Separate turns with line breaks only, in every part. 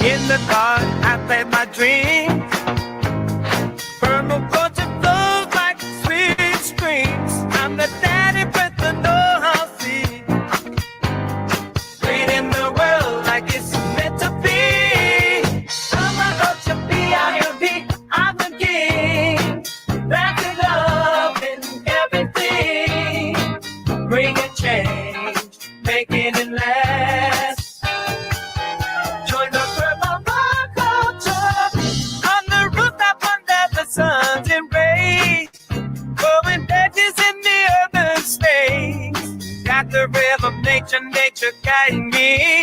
In the dark, I play my dreams. Permaculture flows like sweet streams. I'm the daddy with the know-how seed. Leading the world like it's meant to be. Permaculture PIMP, I'm the king. Wrapping up in everything. Bringing change, making it last. Join the permaculture on the rooftop under the sun's embrace. Growing veggies in the urban space. Got the rhythm, nature guiding me.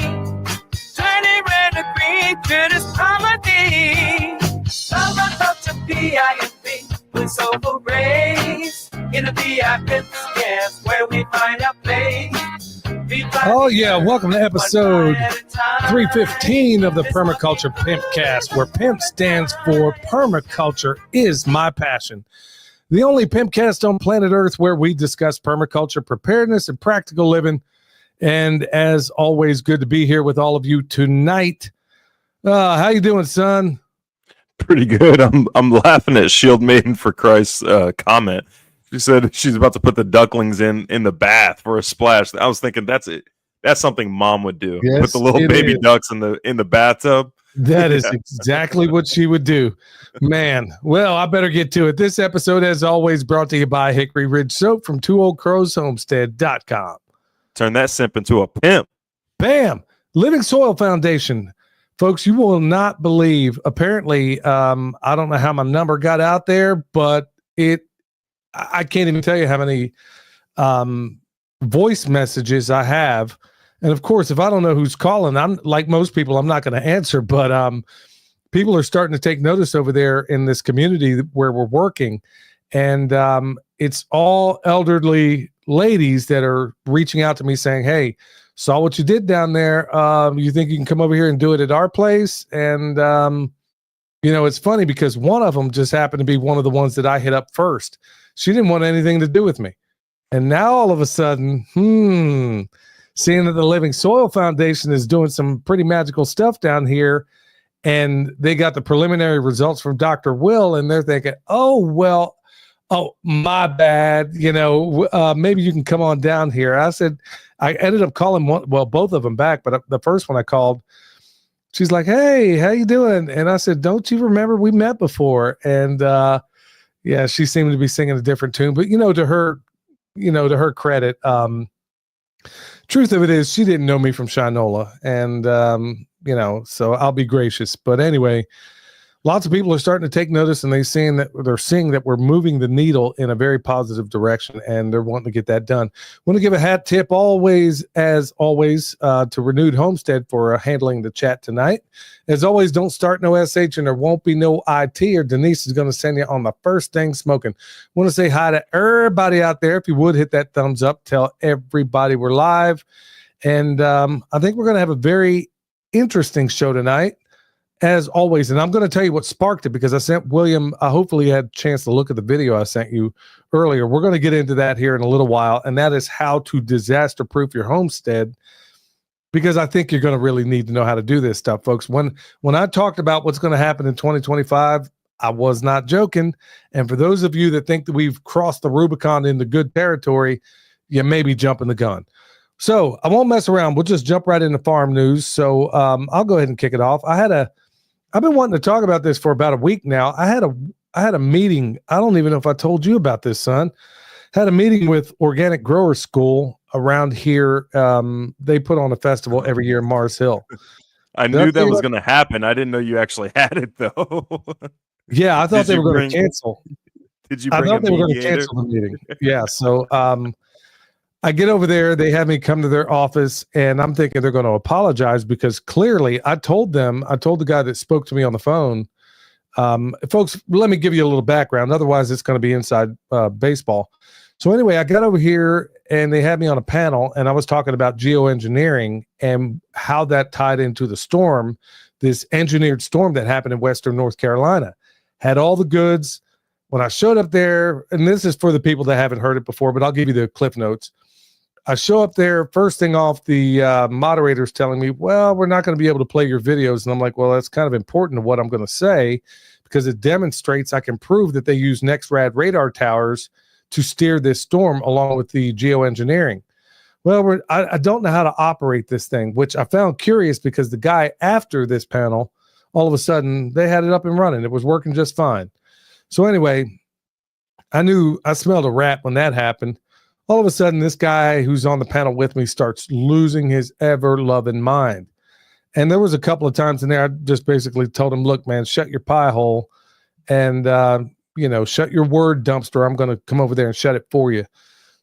Turning red to green to this harmony. Permaculture PIMP with soulful rays. In the PIMP scans where we find our place.
Oh, yeah. Welcome to episode 315 of the Permaculture Pimpcast, where PIMP stands for Permaculture is My Passion. The only Pimpcast on planet Earth where we discuss permaculture, preparedness, and practical living. And as always, good to be here with all of you tonight. How you doing, son?
Pretty good. I'm laughing at Shield Maiden for Christ's comment. She said she's about to put the ducklings in the bath for a splash. I was thinking that's it. That's something mom would do.
Yes,
put the little baby ducks in the bathtub.
That is exactly what she would do. Man, well, I better get to it. This episode, as always, brought to you by Hickory Ridge Soap from Two Old Crows Homestead.com.
Turn that simp into a pimp.
Bam! Living Soil Foundation. Folks, you will not believe. Apparently, I don't know how my number got out there, but I can't even tell you how many voice messages I have. And of course, if I don't know who's calling, I'm like most people, I'm not going to answer, but people are starting to take notice over there in this community where we're working. And it's all elderly ladies that are reaching out to me saying, hey, saw what you did down there. You think you can come over here and do it at our place? And, it's funny because one of them just happened to be one of the ones that I hit up first. She didn't want anything to do with me. And now all of a sudden, seeing that the Living Soil Foundation is doing some pretty magical stuff down here, and they got the preliminary results from Dr. Will, and they're thinking, oh, my bad. Maybe you can come on down here. I said, I ended up calling both of them back, but the first one I called, she's like, hey, how you doing? And I said, don't you remember we met before? And, yeah, she seemed to be singing a different tune, but to her credit, truth of it is she didn't know me from Shinola, and so I'll be gracious. But anyway, lots of people are starting to take notice, and they're seeing that we're moving the needle in a very positive direction, and they're wanting to get that done. Want to give a hat tip as always to Renewed Homestead for handling the chat tonight. As always, don't start no SH and there won't be no IT, or Denise is going to send you on the first thing smoking. Want to say hi to everybody out there. If you would hit that thumbs up, tell everybody we're live. And I think we're going to have a very interesting show tonight, as always. And I'm going to tell you what sparked it, because I sent William, I hopefully had a chance to look at the video I sent you earlier. We're going to get into that here in a little while, and that is how to disaster-proof your homestead, because I think you're going to really need to know how to do this stuff, folks. When I talked about what's going to happen in 2025, I was not joking. And for those of you that think that we've crossed the Rubicon into good territory, you may be jumping the gun. So I won't mess around. We'll just jump right into farm news. So I'll go ahead and kick it off. I've been wanting to talk about this for about a week now. I had a meeting. I don't even know if I told you about this, son. Had a meeting with Organic Grower School around here. They put on a festival every year in Mars Hill.
I knew that was going to happen. I didn't know you actually had it, though.
Yeah, I thought they were going to cancel.
Did you bring
I thought they were going to cancel the meeting. Yeah, so I get over there. They have me come to their office, and I'm thinking they're going to apologize, because clearly I told the guy that spoke to me on the phone, folks, let me give you a little background. Otherwise, it's going to be inside baseball. So anyway, I got over here, and they had me on a panel, and I was talking about geoengineering and how that tied into the storm, this engineered storm that happened in Western North Carolina. Had all the goods. When I showed up there, and this is for the people that haven't heard it before, but I'll give you the cliff notes. I show up there. First thing off, the moderator's telling me, well, we're not going to be able to play your videos. And I'm like, well, that's kind of important to what I'm going to say because it demonstrates I can prove that they use NextRad radar towers to steer this storm along with the geoengineering. Well, I don't know how to operate this thing, which I found curious because the guy after this panel, all of a sudden, they had it up and running. It was working just fine. So anyway, I smelled a rat when that happened. All of a sudden, this guy who's on the panel with me starts losing his ever-loving mind. And there was a couple of times in there, I just basically told him, look, man, shut your pie hole and, shut your word dumpster. I'm going to come over there and shut it for you.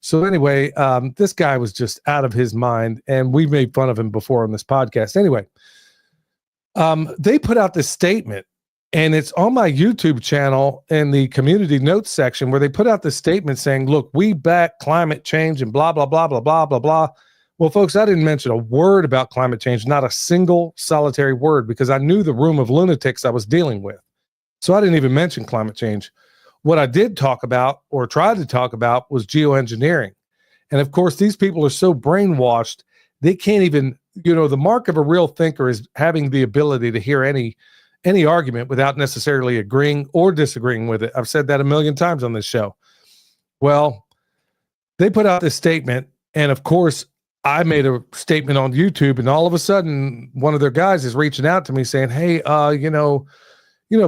So anyway, this guy was just out of his mind, and we've made fun of him before on this podcast. Anyway, they put out this statement, and it's on my YouTube channel in the community notes section where they put out this statement saying, look, we back climate change and blah, blah, blah, blah, blah, blah, blah. Well, folks, I didn't mention a word about climate change, not a single solitary word, because I knew the room of lunatics I was dealing with. So I didn't even mention climate change. What I did talk about or tried to talk about was geoengineering. And of course, these people are so brainwashed, they can't even, the mark of a real thinker is having the ability to hear any argument without necessarily agreeing or disagreeing with it. I've said that a million times on this show. Well, they put out this statement, and of course, I made a statement on YouTube, and all of a sudden, one of their guys is reaching out to me saying, hey,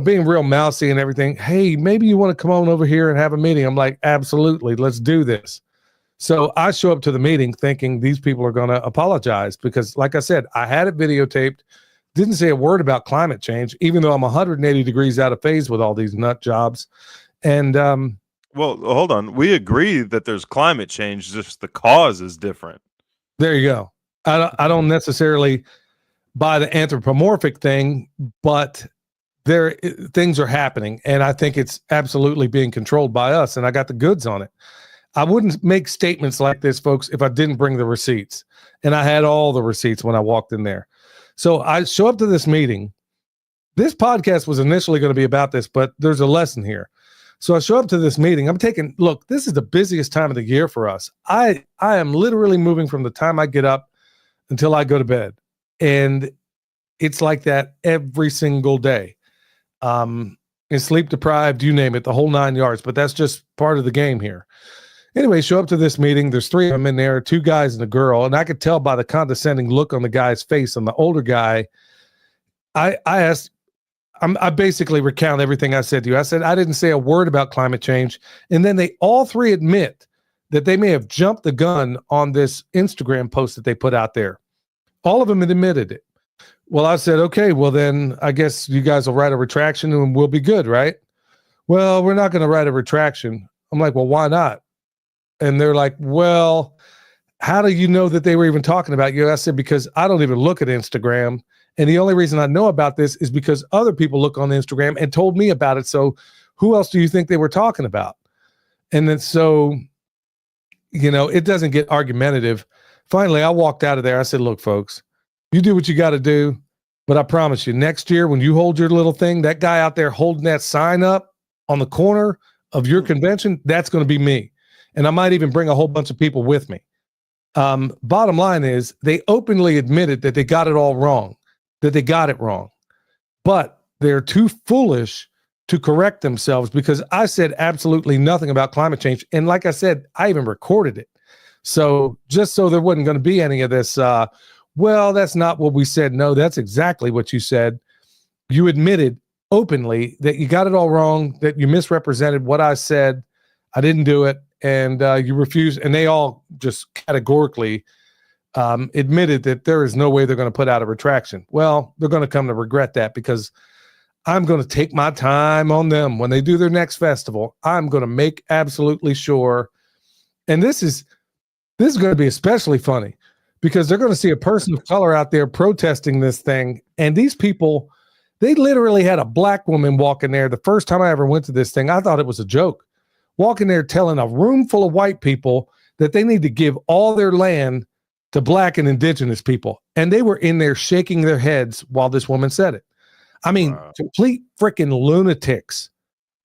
being real mousy and everything. Hey, maybe you want to come on over here and have a meeting. I'm like, absolutely. Let's do this. So I show up to the meeting thinking these people are going to apologize because, like I said, I had it videotaped, didn't say a word about climate change, even though I'm 180 degrees out of phase with all these nut jobs. And,
well, hold on. We agree that there's climate change, just the cause is different.
There you go. I don't necessarily buy the anthropomorphic thing, but things are happening, and I think it's absolutely being controlled by us, and I got the goods on it. I wouldn't make statements like this, folks, if I didn't bring the receipts, and I had all the receipts when I walked in there. So I show up to this meeting. This podcast was initially going to be about this, but there's a lesson here. So I show up to this meeting. Look, this is the busiest time of the year for us. I am literally moving from the time I get up until I go to bed, and it's like that every single day. And sleep deprived, you name it, the whole 9 yards, but that's just part of the game here. Anyway, show up to this meeting. There's three of them in there, two guys and a girl. And I could tell by the condescending look on the guy's face, on the older guy. I asked, I basically recount everything I said to you. I said, I didn't say a word about climate change. And then they all three admit that they may have jumped the gun on this Instagram post that they put out there. All of them had admitted it. Well, I said, okay, well then I guess you guys will write a retraction and we'll be good, right? Well, we're not going to write a retraction. I'm like, well, why not? And they're like, well, how do you know that they were even talking about you? I said, because I don't even look at Instagram. And the only reason I know about this is because other people look on Instagram and told me about it. So who else do you think they were talking about? And then so, it doesn't get argumentative. Finally, I walked out of there. I said, look, folks, you do what you got to do, but I promise you, next year when you hold your little thing, that guy out there holding that sign up on the corner of your convention, that's going to be me. And I might even bring a whole bunch of people with me. Bottom line is they openly admitted that they got it all wrong, that they got it wrong. But they're too foolish to correct themselves because I said absolutely nothing about climate change. And like I said, I even recorded it. So just so there wasn't going to be any of this, well, that's not what we said. No, that's exactly what you said. You admitted openly that you got it all wrong, that you misrepresented what I said. I didn't do it. And you refused. And they all just categorically admitted that there is no way they're going to put out a retraction. Well, they're going to come to regret that because I'm going to take my time on them. When they do their next festival, I'm going to make absolutely sure. And this is going to be especially funny because they're going to see a person of color out there protesting this thing. And these people, they literally had a black woman walk in there. The first time I ever went to this thing, I thought it was a joke. Walking there telling a room full of white people that they need to give all their land to black and indigenous people. And they were in there shaking their heads while this woman said it. I mean, wow. Complete freaking lunatics.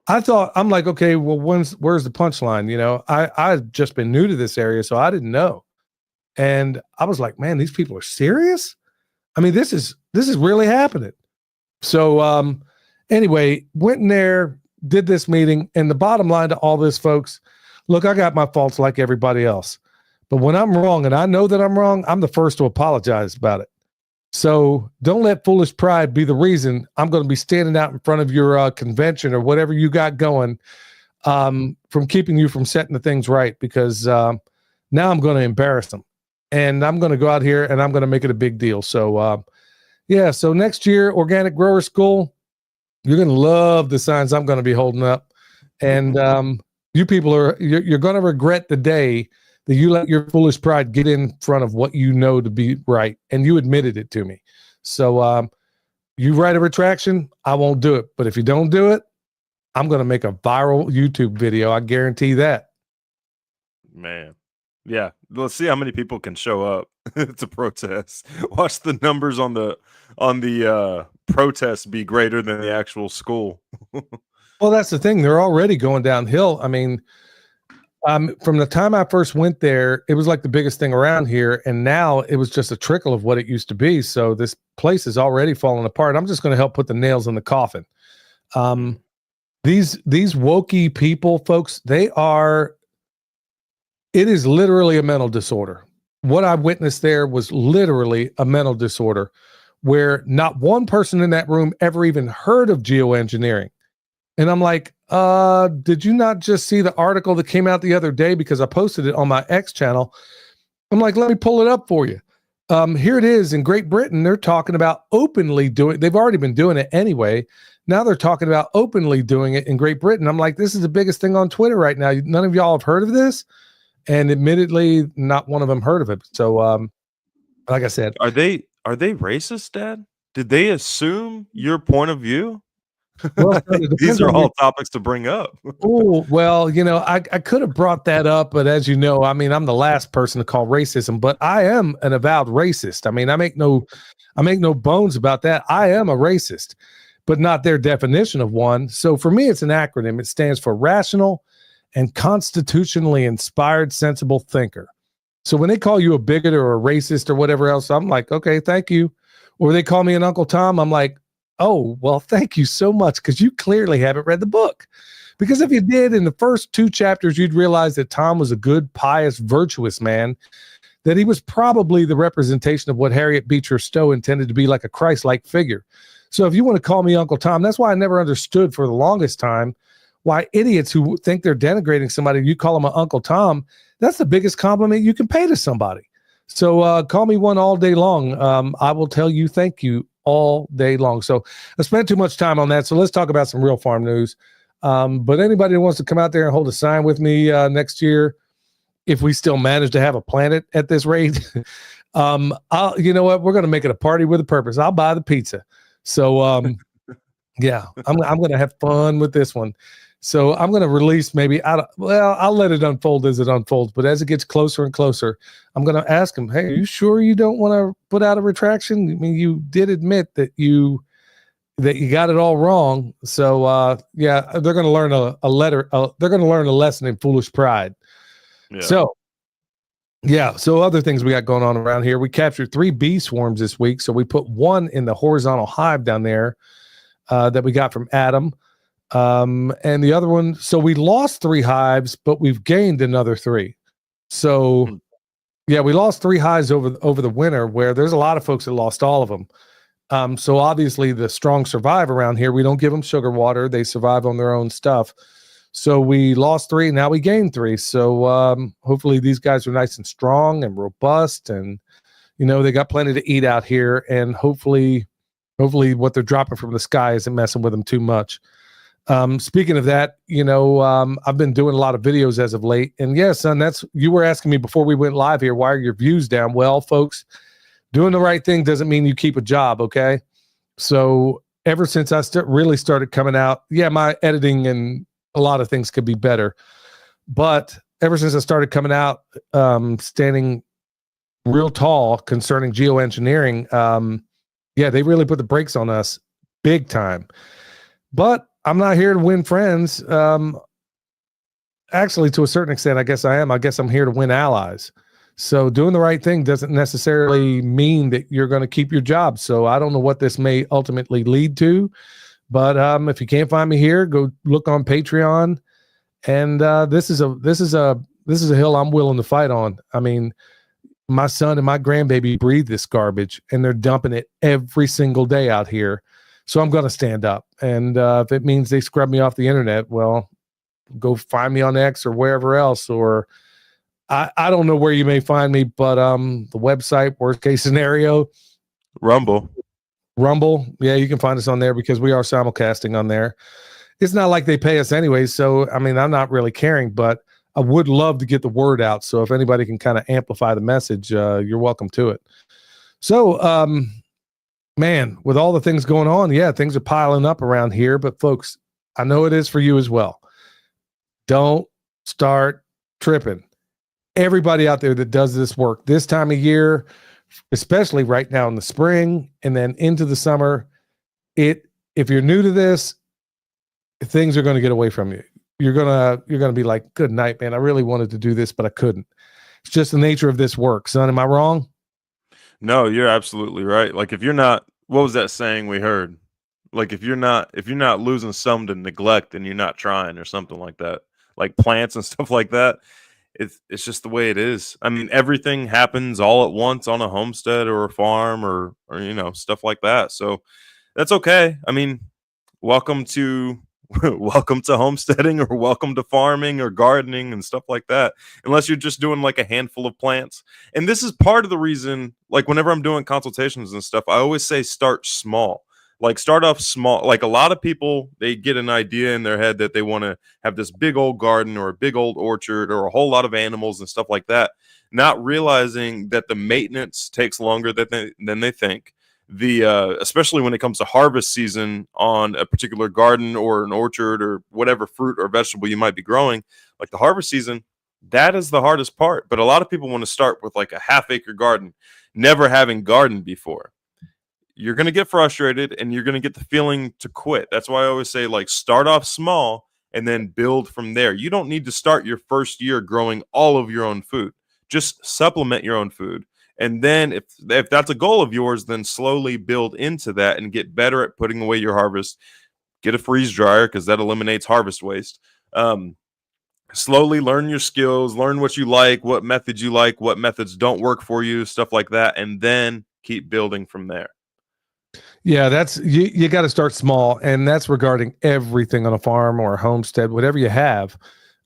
I'm like, okay, well, where's the punchline? I've just been new to this area, so I didn't know. And I was like, man, these people are serious. I mean, this is really happening. So anyway, went in there, did this meeting, and the bottom line to all this, folks, look, I got my faults like everybody else. But when I'm wrong, and I know that I'm wrong, I'm the first to apologize about it. So don't let foolish pride be the reason I'm going to be standing out in front of your convention or whatever you got going from keeping you from setting the things right, because now I'm going to embarrass them. And I'm going to go out here and I'm going to make it a big deal. So, so next year, Organic Grower School, you're going to love the signs I'm going to be holding up. And you people you're going to regret the day that you let your foolish pride get in front of what you know to be right. And you admitted it to me. So you write a retraction, I won't do it. But if you don't do it, I'm going to make a viral YouTube video. I guarantee that.
Man. Yeah. Let's see how many people can show up to protest. Watch the numbers on the protest be greater than the actual school.
Well, that's the thing. They're already going downhill. I mean, from the time I first went there, it was like the biggest thing around here. And now it was just a trickle of what it used to be. So this place is already falling apart. I'm just going to help put the nails in the coffin. These wokey people, folks, it is literally a mental disorder. What I witnessed there was literally a mental disorder where not one person in that room ever even heard of geoengineering. And I'm like, did you not just see the article that came out the other day? Because I posted it on my X channel. I'm like, let me pull it up for you. Here it is. In Great Britain, they're talking about openly doing, they've already been doing it anyway. Now they're talking about openly doing it in Great Britain. I'm like, this is the biggest thing on Twitter right now. None of y'all have heard of this? And admittedly, not one of them heard of it. So, like I said,
are they racist, Dad? Did they assume your point of view?
well,
these are all topics to bring up.
Oh, well, I could have brought that up, but as you know, I mean, I'm the last person to call racism, but I am an avowed racist. I mean, I make no bones about that. I am a racist, but not their definition of one. So for me, it's an acronym. It stands for Rational and Constitutionally Inspired Sensible Thinker. So when they call you a bigot or a racist or whatever else, I'm like, okay, thank you. Or they call me an Uncle Tom, I'm like, oh, well, thank you so much, because you clearly haven't read the book. Because if you did, in the first 2 chapters, you'd realize that Tom was a good, pious, virtuous man, that he was probably the representation of what Harriet Beecher Stowe intended to be, like a Christ-like figure. So if you want to call me Uncle Tom, that's why I never understood for the longest time why idiots who think they're denigrating somebody, you call them an Uncle Tom, that's the biggest compliment you can pay to somebody. So call me one all day long. I will tell you thank you all day long. So I spent too much time on that. So let's talk about some real farm news. But anybody who wants to come out there and hold a sign with me next year, if we still manage to have a planet at this rate, you know what? We're going to make it a party with a purpose. I'll buy the pizza. So yeah, I'm going to have fun with this one. So I'm going to release I'll let it unfold as it unfolds. But as it gets closer and closer, I'm going to ask him, hey, are you sure you don't want to put out a retraction? I mean, you did admit that you got it all wrong. So they're going to learn they're going to learn a lesson in foolish pride. Yeah. So other things we got going on around here. We captured 3 bee swarms this week. So we put 1 in the horizontal hive down there that we got from Adam. And the other one, so we lost 3 hives, but we've gained another 3. So yeah, we lost 3 hives over the winter, where there's a lot of folks that lost all of them. So obviously the strong survive around here. We don't give them sugar water. They survive on their own stuff. So we lost 3, now we gained 3. So hopefully these guys are nice and strong and robust, and they got plenty to eat out here, and hopefully what they're dropping from the sky isn't messing with them too much. Speaking of that, I've been doing a lot of videos as of late, and yeah, son, you were asking me before we went live here, why are your views down? Well, folks, doing the right thing doesn't mean you keep a job. Okay. So ever since I really started coming out, yeah, my editing and a lot of things could be better, but ever since I started coming out, standing real tall concerning geoengineering, yeah, they really put the brakes on us big time. But I'm not here to win friends. Actually, to a certain extent, I guess I am. I guess I'm here to win allies. So doing the right thing doesn't necessarily mean that you're going to keep your job. So I don't know what this may ultimately lead to, but if you can't find me here, go look on Patreon. And this is a hill I'm willing to fight on. I mean, my son and my grandbaby breathe this garbage, and they're dumping it every single day out here. So I'm going to stand up. And if it means they scrub me off the internet, well, go find me on X or wherever else. Or I don't know where you may find me, but the website, worst case scenario,
Rumble.
Yeah, you can find us on there because we are simulcasting on there. It's not like they pay us anyway, so I mean, I'm not really caring, but I would love to get the word out. So if anybody can kind of amplify the message, you're welcome to it. So, man, with all the things going on, yeah, things are piling up around here. But folks, I know it is for you as well. Don't start tripping. Everybody out there that does this work this time of year, especially right now in the spring and then into the summer, if you're new to this, things are going to get away from you. You're going to be like, good night, man. I really wanted to do this, but I couldn't. It's just the nature of this work. Son, am I wrong?
No, you're absolutely right. Like if you're not, what was that saying we heard? Like if you're not losing some to neglect, then you're not trying or something like that. Like plants and stuff like that. It's just the way it is. I mean, everything happens all at once on a homestead or a farm or stuff like that. So that's okay. I mean, welcome to homesteading or welcome to farming or gardening and stuff like that, unless you're just doing like a handful of plants. And this is part of the reason, like whenever I'm doing consultations and stuff, I always say start small. Like start off small. Like a lot of people, they get an idea in their head that they want to have this big old garden or a big old orchard or a whole lot of animals and stuff like that, not realizing that the maintenance takes longer than they think. Especially when it comes to harvest season on a particular garden or an orchard or whatever fruit or vegetable you might be growing, like the harvest season, that is the hardest part. But a lot of people want to start with like a half-acre garden, never having gardened before. You're going to get frustrated and you're going to get the feeling to quit. That's why I always say, like, start off small and then build from there. You don't need to start your first year growing all of your own food. Just supplement your own food. And then if that's a goal of yours, then slowly build into that and get better at putting away your harvest. Get a freeze dryer because that eliminates harvest waste. Slowly learn your skills, learn what you like, what methods don't work for you, stuff like that, and then keep building from there.
Yeah, that's you got to start small, and that's regarding everything on a farm or a homestead, whatever you have.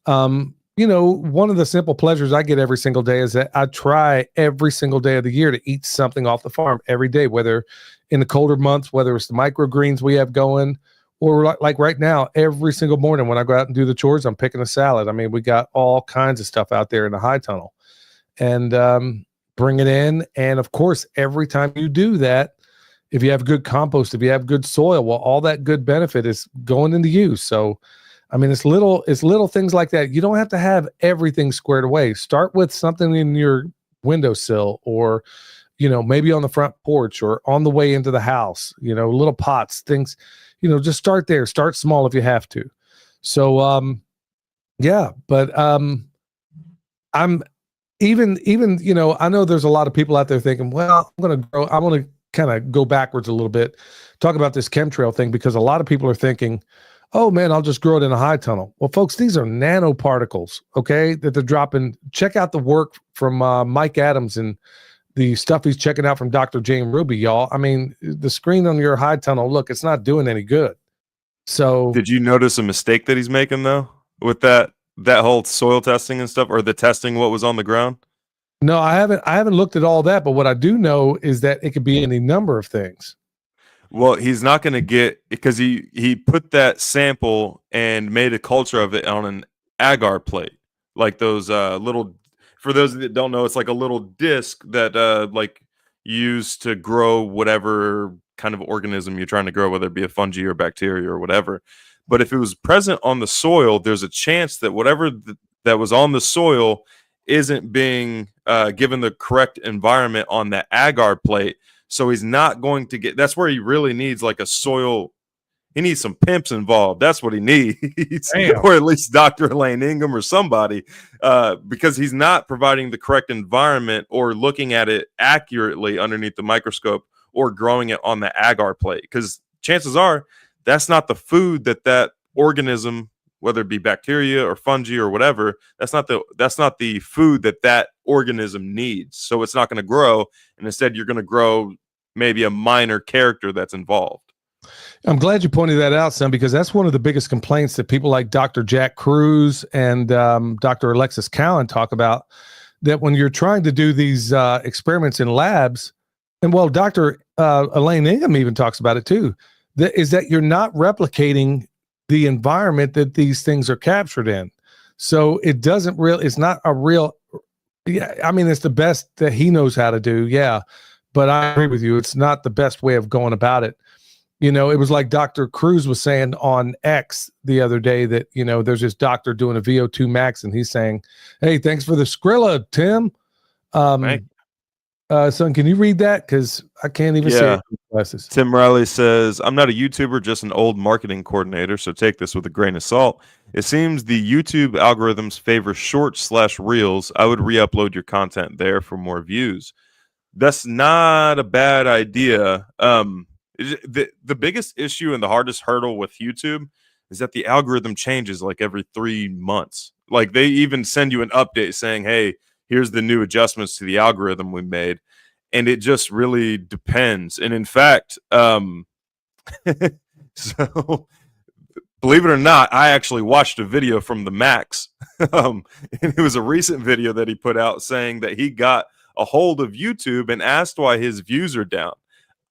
One of the simple pleasures I get every single day is that I try every single day of the year to eat something off the farm every day, whether in the colder months, whether it's the microgreens we have going, or like right now, every single morning when I go out and do the chores, I'm picking a salad. I mean, we got all kinds of stuff out there in the high tunnel, and bring it in. And of course, every time you do that, if you have good compost, if you have good soil, well, all that good benefit is going into you. So, I mean, it's little things like that. You don't have to have everything squared away. Start with something in your windowsill or, maybe on the front porch or on the way into the house, little pots, things, just start there. Start small if you have to. So, yeah, but I'm even, I know there's a lot of people out there thinking, well, I want to kind of go backwards a little bit, talk about this chemtrail thing, because a lot of people are thinking, oh man, I'll just grow it in a high tunnel. Well, folks, these are nanoparticles, okay, that they're dropping. Check out the work from Mike Adams and the stuff he's checking out from Dr. Jane Ruby, y'all. I mean, the screen on your high tunnel, look, it's not doing any good. So
did you notice a mistake that he's making though with that whole soil testing and stuff, or the testing what was on the ground?
No, I haven't looked at all that, but what I do know is that it could be any number of things.
Well, he's not going to get, because he put that sample and made a culture of it on an agar plate, like those little. For those that don't know, it's like a little disc that like used to grow whatever kind of organism you're trying to grow, whether it be a fungi or bacteria or whatever. But if it was present on the soil, there's a chance that whatever that was on the soil isn't being given the correct environment on that agar plate. So he's not going to get, that's where he really needs like a soil. He needs some pimps involved. That's what he needs,
Damn.
or at least Dr. Elaine Ingham or somebody, because he's not providing the correct environment or looking at it accurately underneath the microscope or growing it on the agar plate. Because chances are that's not the food that organism, whether it be bacteria or fungi or whatever, that's not the food that organism needs. So it's not going to grow, and instead you're going to grow maybe a minor character that's involved.
I'm glad you pointed that out, son, because that's one of the biggest complaints that people like Dr. Jack Cruz and Dr. Alexis Cowan talk about, that when you're trying to do these experiments in labs, and well, Dr. Elaine Ingham even talks about it too, that you're not replicating the environment that these things are captured in. So it doesn't really, it's not a real, yeah, I mean, it's the best that he knows how to do. Yeah. But I agree with you. It's not the best way of going about it. You know, it was like Dr. Cruz was saying on X the other day that, you know, there's this doctor doing a VO2 max and he's saying, hey, thanks for the Skrilla, Tim. Son, can you read that? Because I can't even see it. Glasses.
Tim Riley says, I'm not a YouTuber, just an old marketing coordinator, so take this with a grain of salt. It seems the YouTube algorithms favor short/reels. I would re-upload your content there for more views. That's not a bad idea. The biggest issue and the hardest hurdle with YouTube is that the algorithm changes like every 3 months. Like they even send you an update saying, hey, here's the new adjustments to the algorithm we made. And it just really depends. And in fact, so believe it or not, I actually watched a video from the Max. And it was a recent video that he put out saying that he got a hold of YouTube and asked why his views are down.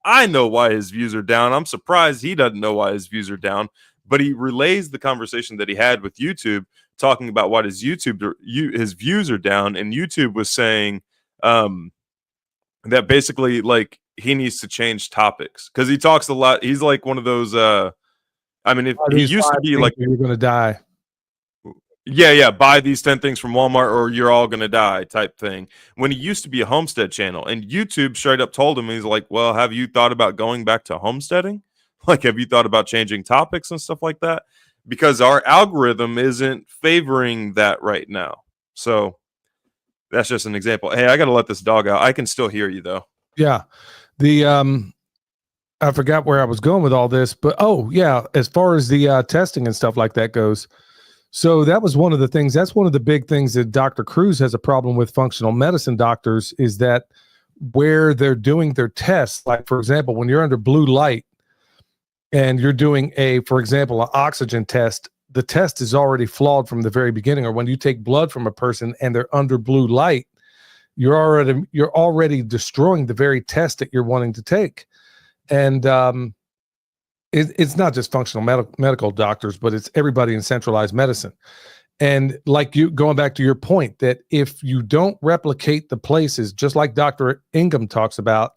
I know why his views are down. I'm surprised he doesn't know why his views are down, but he relays the conversation that he had with YouTube, talking about what his views are down, and YouTube was saying that basically like he needs to change topics because he talks a lot. He's like one of those. I mean, if he used to be like,
you're gonna die.
Yeah, buy these 10 things from Walmart or you're all going to die type thing. When he used to be a homestead channel, and YouTube straight up told him, he's like, well, have you thought about going back to homesteading? Like, have you thought about changing topics and stuff like that? Because our algorithm isn't favoring that right now. So that's just an example. Hey, I got to let this dog out. I can still hear you though.
Yeah. I forgot where I was going with all this, but oh yeah, as far as the testing and stuff like that goes. So that was one of the things, that's one of the big things that Dr. Cruz has a problem with functional medicine doctors, is that where they're doing their tests, like for example, when you're under blue light and you're doing for example, an oxygen test, the test is already flawed from the very beginning. Or when you take blood from a person and they're under blue light, you're already destroying the very test that you're wanting to take. And it's not just functional medical doctors, but it's everybody in centralized medicine. And like you, going back to your point, that if you don't replicate the places, just like Dr. Ingham talks about,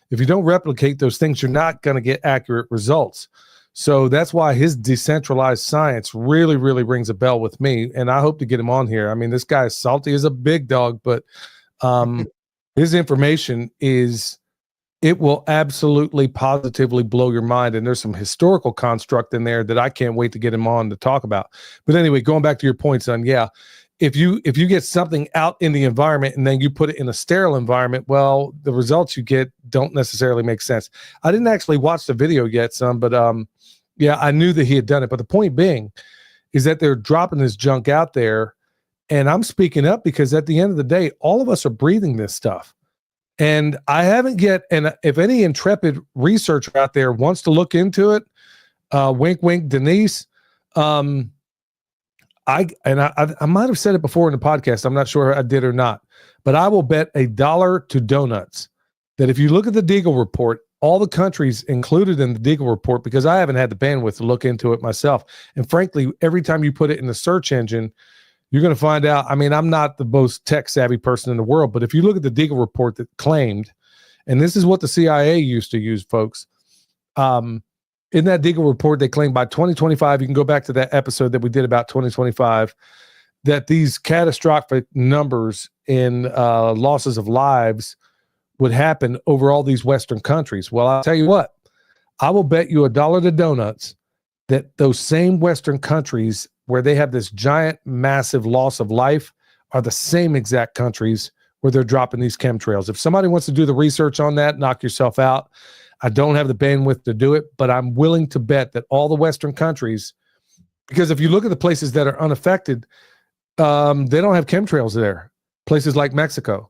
if you don't replicate those things, you're not going to get accurate results. So that's why his decentralized science really, really rings a bell with me. And I hope to get him on here. I mean, this guy is salty as a big dog, but his information it will absolutely positively blow your mind. And there's some historical construct in there that I can't wait to get him on to talk about. But anyway, going back to your point, son, yeah, if you get something out in the environment and then you put it in a sterile environment, well, the results you get don't necessarily make sense. I didn't actually watch the video yet, son, but yeah, I knew that he had done it. But the point being is that they're dropping this junk out there, and I'm speaking up because at the end of the day, all of us are breathing this stuff. And I haven't yet, and if any intrepid researcher out there wants to look into it, wink, wink, Denise. I might have said it before in the podcast. I'm not sure I did or not, but I will bet $1 to donuts that if you look at the Deagle report, all the countries included in the Deagle report, because I haven't had the bandwidth to look into it myself. And frankly, every time you put it in the search engine, you're going to find out. I mean, I'm not the most tech savvy person in the world, but if you look at the Deagle report that claimed, and this is what the CIA used to use, folks, in that Deagle report, they claimed by 2025, you can go back to that episode that we did about 2025, that these catastrophic numbers in losses of lives would happen over all these Western countries. Well, I'll tell you what, I will bet you $1 to donuts that those same Western countries where they have this giant, massive loss of life are the same exact countries where they're dropping these chemtrails. If somebody wants to do the research on that, knock yourself out. I don't have the bandwidth to do it, but I'm willing to bet that all the Western countries, because if you look at the places that are unaffected, they don't have chemtrails there. Places like Mexico,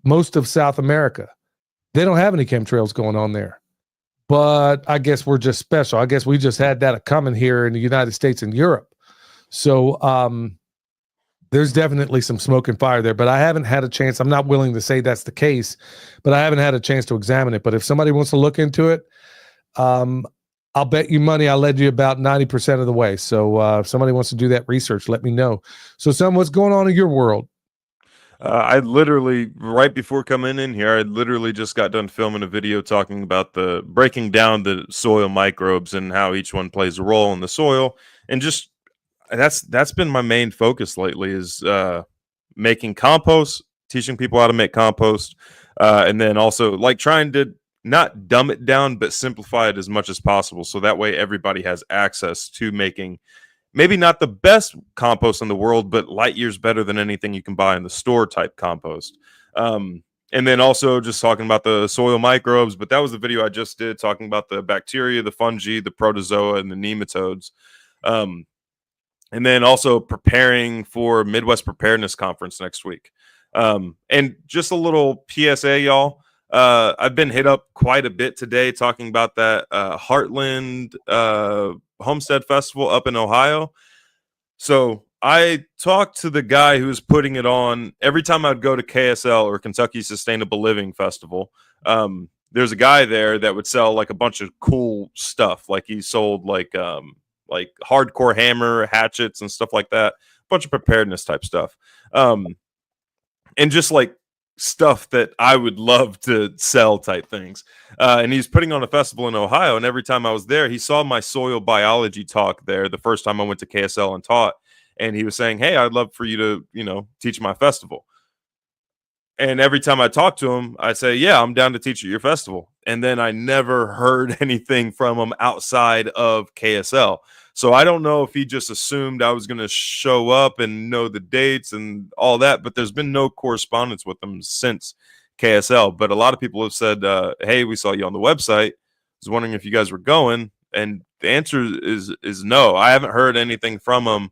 most of South America, they don't have any chemtrails going on there. But I guess we're just special. I guess we just had that coming here in the United States and Europe. So there's definitely some smoke and fire there, but I haven't had a chance. I'm not willing to say that's the case, but I haven't had a chance to examine it. But if somebody wants to look into it, I'll bet you money I led you about 90% of the way. So if somebody wants to do that research, let me know. So, Sam, what's going on in your world?
I literally, right before coming in here, I literally just got done filming a video talking about breaking down the soil microbes and how each one plays a role in the soil. And just that's been my main focus lately is making compost, teaching people how to make compost, and then also like trying to not dumb it down, but simplify it as much as possible. So that way everybody has access to making maybe not the best compost in the world, but light years better than anything you can buy in the store type compost. And then also just talking about the soil microbes, but that was the video I just did talking about the bacteria, the fungi, the protozoa, and the nematodes. And then also preparing for Midwest Preparedness Conference next week. And just a little PSA, y'all. I've been hit up quite a bit today talking about that Heartland Homestead Festival up in Ohio. So I talked to the guy who's putting it on. Every time I'd go to KSL or Kentucky Sustainable Living Festival, there's a guy there that would sell like a bunch of cool stuff. Like he sold like hardcore hammer, hatchets, and stuff like that. A bunch of preparedness type stuff. And just like stuff that I would love to sell type things. And he's putting on a festival in Ohio. And every time I was there, he saw my soil biology talk there the first time I went to KSL and taught. And he was saying, hey, I'd love for you to, teach my festival. And every time I talk to him, I say, yeah, I'm down to teach at your festival. And then I never heard anything from him outside of KSL. So I don't know if he just assumed I was going to show up and know the dates and all that, but there's been no correspondence with him since KSL. But a lot of people have said, hey, we saw you on the website. I was wondering if you guys were going. And the answer is no. I haven't heard anything from him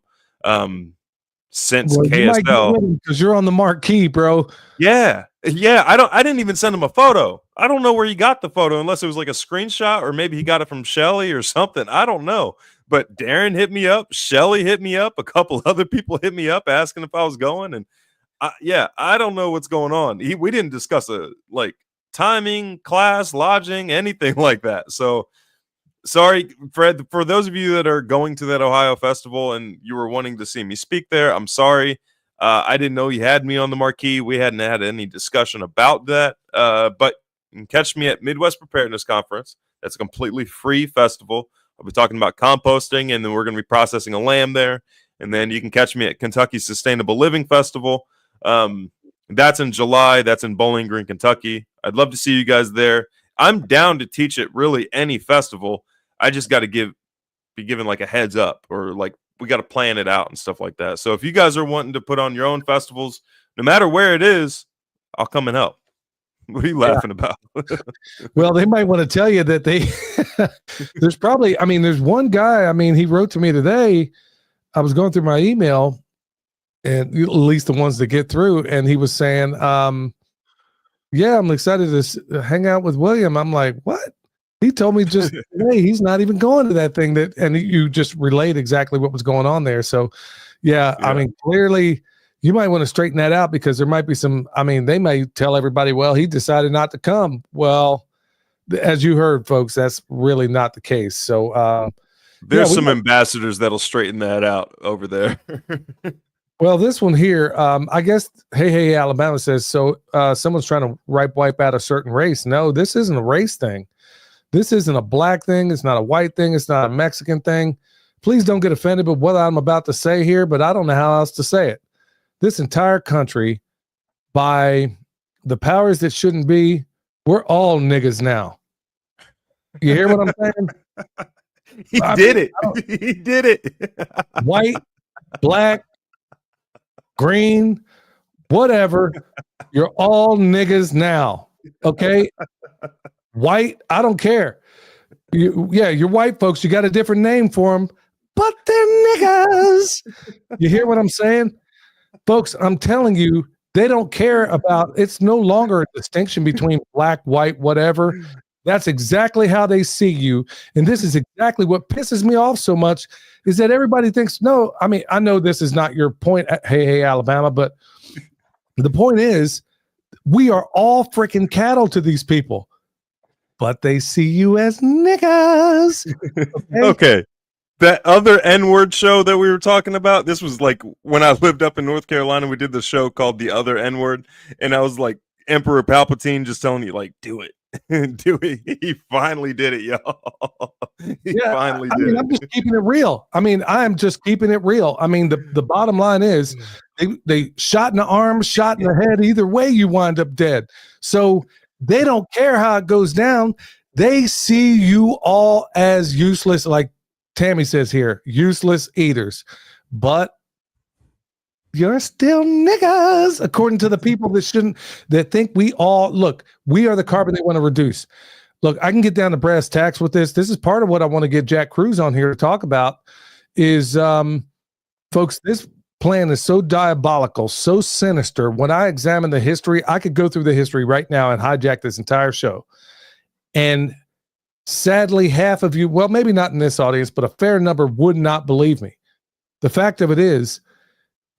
since KSL.
Because you're on the marquee, bro.
Yeah. I didn't even send him a photo. I don't know where he got the photo unless it was like a screenshot or maybe he got it from Shelly or something. I don't know. But Darren hit me up. Shelly hit me up. A couple other people hit me up asking if I was going. And I don't know what's going on. We didn't discuss timing, class, lodging, anything like that. So sorry, Fred, for those of you that are going to that Ohio festival and you were wanting to see me speak there, I'm sorry. I didn't know you had me on the marquee. We hadn't had any discussion about that. But you can catch me at Midwest Preparedness Conference. That's a completely free festival. I'll be talking about composting, and then we're going to be processing a lamb there. And then you can catch me at Kentucky Sustainable Living Festival. That's in July. That's in Bowling Green, Kentucky. I'd love to see you guys there. I'm down to teach at really any festival. I just got to be given like a heads up, or like we got to plan it out and stuff like that. So if you guys are wanting to put on your own festivals, no matter where it is, I'll come and help. What are you laughing about?
Well, they might want to tell you that there's probably, there's one guy, he wrote to me today. I was going through my email, and at least the ones that get through, and he was saying, yeah, I'm excited to hang out with William. I'm like, what? He told me just today he's not even going to that thing and you just relayed exactly what was going on there. So yeah. Clearly you might want to straighten that out, because there might be some, they may tell everybody, well, he decided not to come. Well, as you heard, folks, that's really not the case. So
there's some ambassadors that'll straighten that out over there.
Well, this one here, I guess, hey, Alabama says, so someone's trying to wipe out a certain race. No, this isn't a race thing. This isn't a black thing. It's not a white thing. It's not a Mexican thing. Please don't get offended with what I'm about to say here, but I don't know how else to say it. This entire country, by the powers that shouldn't be, we're all niggas now. You hear what I'm saying?
He did it. He did it.
White, black, green, whatever. You're all niggas now. Okay. White, I don't care. You're white folks. You got a different name for them, but they're niggas. You hear what I'm saying? Folks, I'm telling you, they don't care about, it's no longer a distinction between black, white, whatever. That's exactly how they see you. And this is exactly what pisses me off so much is that everybody thinks, no, I mean, I know this is not your point, hey, Alabama, but the point is we are all freaking cattle to these people, but they see you as niggas.
Okay. That other N-word show that we were talking about, this was like when I lived up in North Carolina, we did the show called The Other N-word, and I was like Emperor Palpatine just telling you, like, do it. Do it. He finally did it, y'all. He finally did it.
I'm just keeping it real. I mean, I'm just keeping it real. I mean, the bottom line is they shot in the arm, shot in the head. Either way, you wind up dead. So they don't care how it goes down. They see you all as useless, like Tammy says here, useless eaters. But you're still niggas, according to the people that think we are the carbon they want to reduce. Look, I can get down to brass tacks with this. This is part of what I want to get Jack Cruz on here to talk about is, folks, this plan is so diabolical, so sinister. When I examine the history, I could go through the history right now and hijack this entire show. And sadly, half of you, well, maybe not in this audience, but a fair number would not believe me. The fact of it is,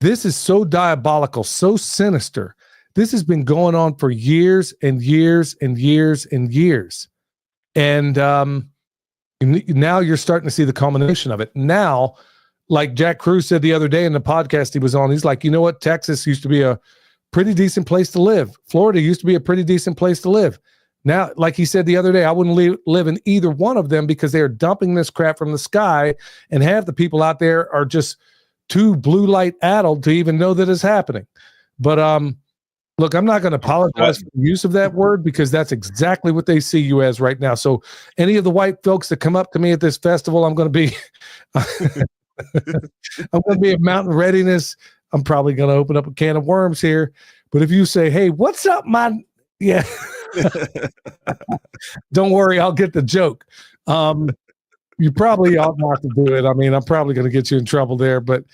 this is so diabolical, so sinister. This has been going on for years and years and years and years. And now you're starting to see the culmination of it. Now, like Jack Cruz said the other day in the podcast he was on, he's like, you know what? Texas used to be a pretty decent place to live. Florida used to be a pretty decent place to live. Now, like he said the other day, I wouldn't live in either one of them because they are dumping this crap from the sky, and half the people out there are just too blue light addled to even know that it's happening. But look, I'm not going to apologize for the use of that word because that's exactly what they see you as right now. So any of the white folks that come up to me at this festival, I'm going to be I'm going to be at Mountain Readiness. I'm probably going to open up a can of worms here. But if you say, hey, what's up, man? Yeah. Don't worry, I'll get the joke. You probably ought not to do it. I mean, I'm probably going to get you in trouble there. But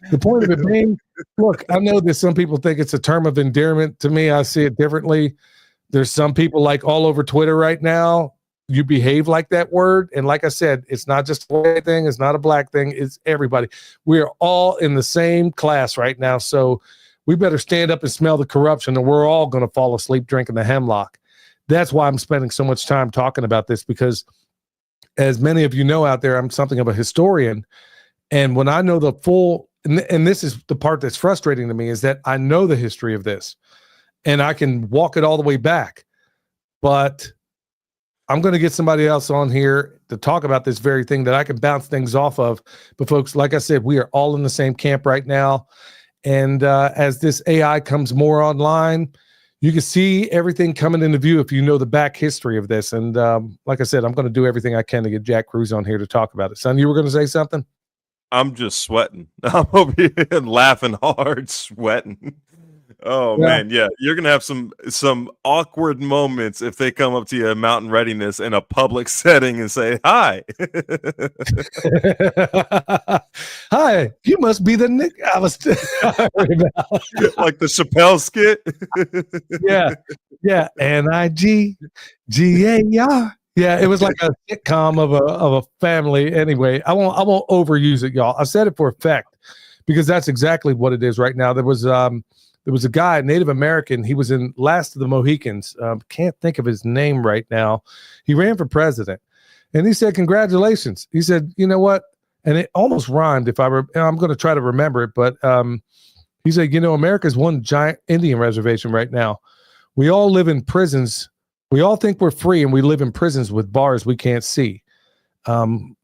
the point of it being, look, I know that some people think it's a term of endearment. To me, I see it differently. There's some people like all over Twitter right now, you behave like that word. And like I said, it's not just a white thing. It's not a black thing. It's everybody. We are all in the same class right now. So we better stand up and smell the corruption, and we're all going to fall asleep drinking the hemlock. That's why I'm spending so much time talking about this, because as many of you know out there, I'm something of a historian. And when I know the full, and this is the part that's frustrating to me, is that I know the history of this and I can walk it all the way back. But I'm going to get somebody else on here to talk about this very thing that I can bounce things off of. But folks, like I said, we are all in the same camp right now. And as this AI comes more online, you can see everything coming into view if you know the back history of this. And like I said, I'm going to do everything I can to get Jack Cruz on here to talk about it. Son, you were going to say something?
I'm just sweating. I'm over here laughing hard, sweating. Oh yeah. Man, yeah, you're gonna have some awkward moments if they come up to you at Mountain Readiness in a public setting and say, "Hi,
hi, you must be the Nick." I was
like the Chappelle skit.
yeah, NIGGAR. Yeah, it was like a sitcom of a family. Anyway, I won't overuse it, y'all. I said it for effect because that's exactly what it is right now. There was a guy, Native American. He was in Last of the Mohicans. Can't think of his name right now. He ran for president, and he said, "Congratulations." He said, "You know what?" And it almost rhymed. I'm going to try to remember it, but he said, "You know, America's one giant Indian reservation right now. We all live in prisons. We all think we're free, and we live in prisons with bars we can't see." Oh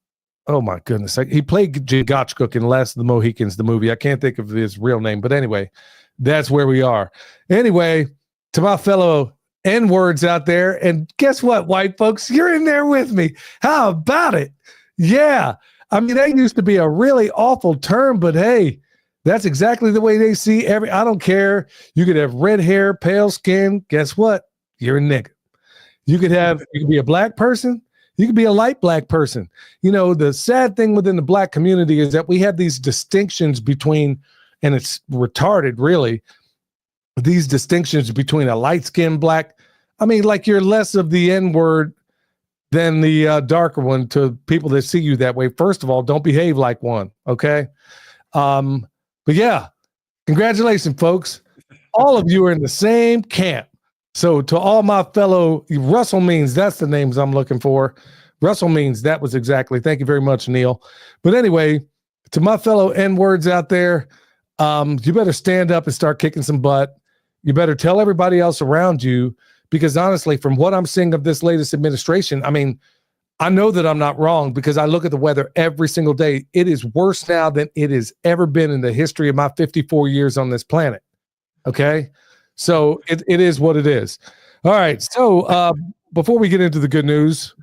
my goodness! He played Chingachgook in Last of the Mohicans, the movie. I can't think of his real name, but anyway. That's where we are. Anyway, to my fellow N-words out there, and guess what, white folks? You're in there with me. How about it? Yeah. I mean, that used to be a really awful term, but hey, that's exactly the way they see I don't care. You could have red hair, pale skin. Guess what? You're a nigga. You could be a black person. You could be a light black person. You know, the sad thing within the black community is that we have these distinctions between, and it's retarded really, these distinctions between a light skinned black. I mean, like you're less of the N word than the darker one to people that see you that way. First of all, don't behave like one. Okay. But yeah, congratulations, folks. All of you are in the same camp. So to all my fellow Russell Means, that's the names I'm looking for. Russell Means, that was exactly. Thank you very much, Neil. But anyway, to my fellow N-words out there, you better stand up and start kicking some butt. You better tell everybody else around you, because honestly, from what I'm seeing of this latest administration, I mean, I know that I'm not wrong because I look at the weather every single day. It is worse now than it has ever been in the history of my 54 years on this planet. Okay? So it is what it is. All right. So before we get into the good news,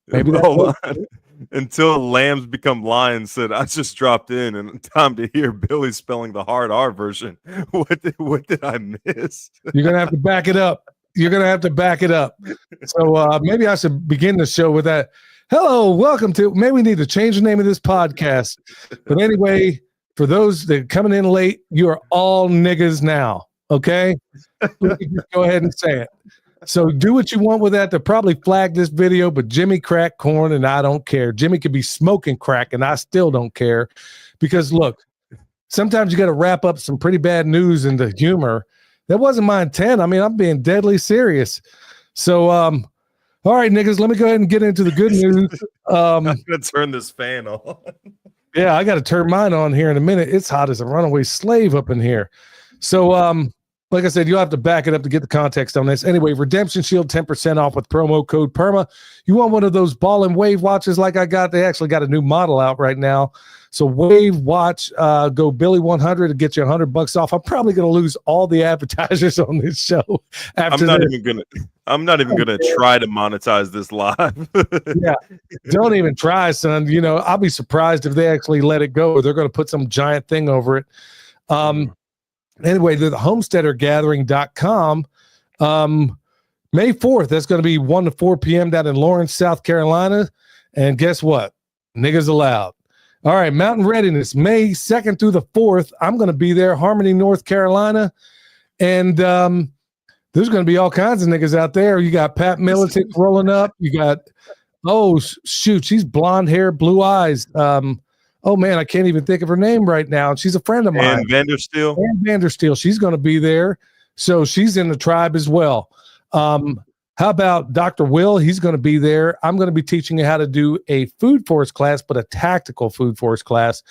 maybe
hold on. Until lambs become lions said, I just dropped in and time to hear Billy spelling the hard R version. What did I miss?
You're going to have to back it up. You're going to have to back it up. So maybe I should begin the show with that. Hello, welcome to, maybe we need to change the name of this podcast. But anyway, for those that are coming in late, you are all niggas now. Okay? Let me just go ahead and say it. So do what you want with that. They'll probably flag this video, but Jimmy cracked corn and I don't care. Jimmy could be smoking crack and I still don't care, because look, sometimes you got to wrap up some pretty bad news into humor. That wasn't my intent. I mean, I'm being deadly serious. So, all right, niggas, let me go ahead and get into the good news.
I'm going to turn this fan on.
Yeah, I got to turn mine on here in a minute. It's hot as a runaway slave up in here. So, like I said, you'll have to back it up to get the context on this. Anyway, Redemption Shield 10% off with promo code PERMA. You want one of those ball and wave watches like I got? They actually got a new model out right now. So wave watch, go Billy 100 to get you $100 off. I'm probably going to lose all the advertisers on this show. I'm not
even gonna try to monetize this live.
Yeah, don't even try, son. You know, I'll be surprised if they actually let it go. They're going to put some giant thing over it. Anyway, the homesteadergathering.com, May 4th, that's going to be 1 to 4 p.m. down in Lawrence, South Carolina. And guess what? Niggas allowed. All right, Mountain Readiness, May 2nd through the 4th. I'm going to be there, Harmony, North Carolina. And there's going to be all kinds of niggas out there. You got Pat Militant rolling up. You got, oh, shoot, she's blonde hair, blue eyes. Oh, man, I can't even think of her name right now. She's a friend of mine.
And
Vandersteel. She's going to be there. So she's in the tribe as well. How about Dr. Will? He's going to be there. I'm going to be teaching you how to do a food forest class, but a tactical food forest class.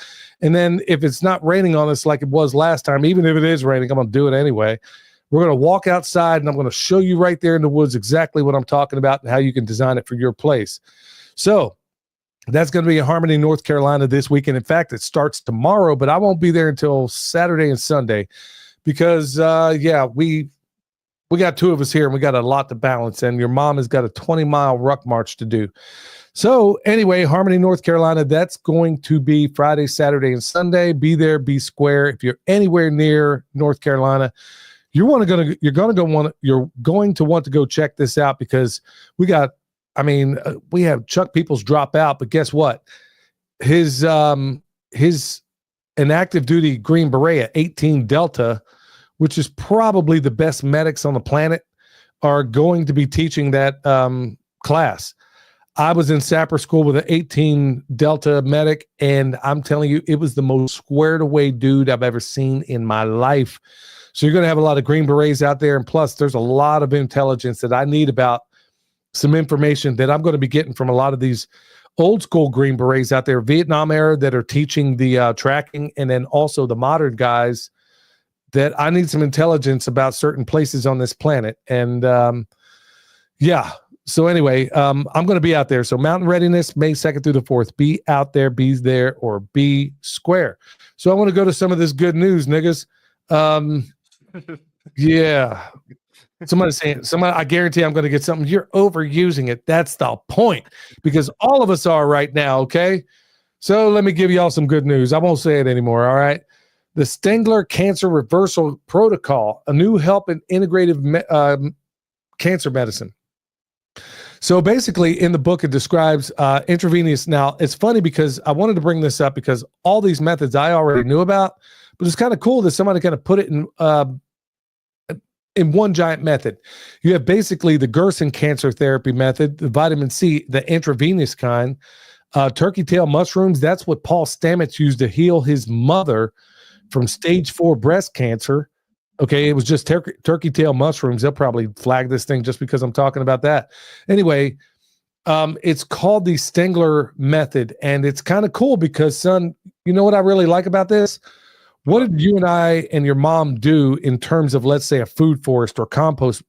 And then if it's not raining on us like it was last time, even if it is raining, I'm going to do it anyway. We're going to walk outside, and I'm going to show you right there in the woods exactly what I'm talking about and how you can design it for your place. So that's going to be in Harmony, North Carolina this weekend. In fact, it starts tomorrow, but I won't be there until Saturday and Sunday because, we got two of us here and we got a lot to balance, and your mom has got a 20-mile ruck march to do. So anyway, Harmony, North Carolina, that's going to be Friday, Saturday, and Sunday. Be there, be square. If you're anywhere near North Carolina, you're going to want to go check this out, because we have Chuck Peoples drop out, but guess what? His an active duty Green Beret at 18 Delta, which is probably the best medics on the planet, are going to be teaching that class. I was in sapper school with an 18 Delta medic, and I'm telling you, it was the most squared away dude I've ever seen in my life. So you're going to have a lot of Green Berets out there, and plus there's a lot of intelligence that I need about some information that I'm going to be getting from a lot of these old school Green Berets out there, Vietnam era, that are teaching the tracking, and then also the modern guys that I need some intelligence about certain places on this planet. And so anyway, I'm going to be out there. So Mountain Readiness, May 2nd through the 4th. Be out there, be there, or be square. So I want to go to some of this good news, niggas. Yeah. Somebody's saying, I guarantee I'm going to get something. You're overusing it. That's the point, because all of us are right now. Okay. So let me give y'all some good news. I won't say it anymore. All right. The Stengler Cancer Reversal Protocol, a new help in integrative cancer medicine. So basically, in the book, it describes intravenous. Now, it's funny because I wanted to bring this up because all these methods I already knew about, but it's kind of cool that somebody kind of put it in one giant method. You have basically the Gerson cancer therapy method, the vitamin C, the intravenous kind, turkey tail mushrooms. That's what Paul Stamets used to heal his mother from stage 4 breast cancer. Okay, it was just turkey tail mushrooms. They'll probably flag this thing just because I'm talking about that. Anyway, it's called the Stengler method, and it's kind of cool because, son, you know what I really like about this? What did you and I and your mom do in terms of, let's say, a food forest or compost?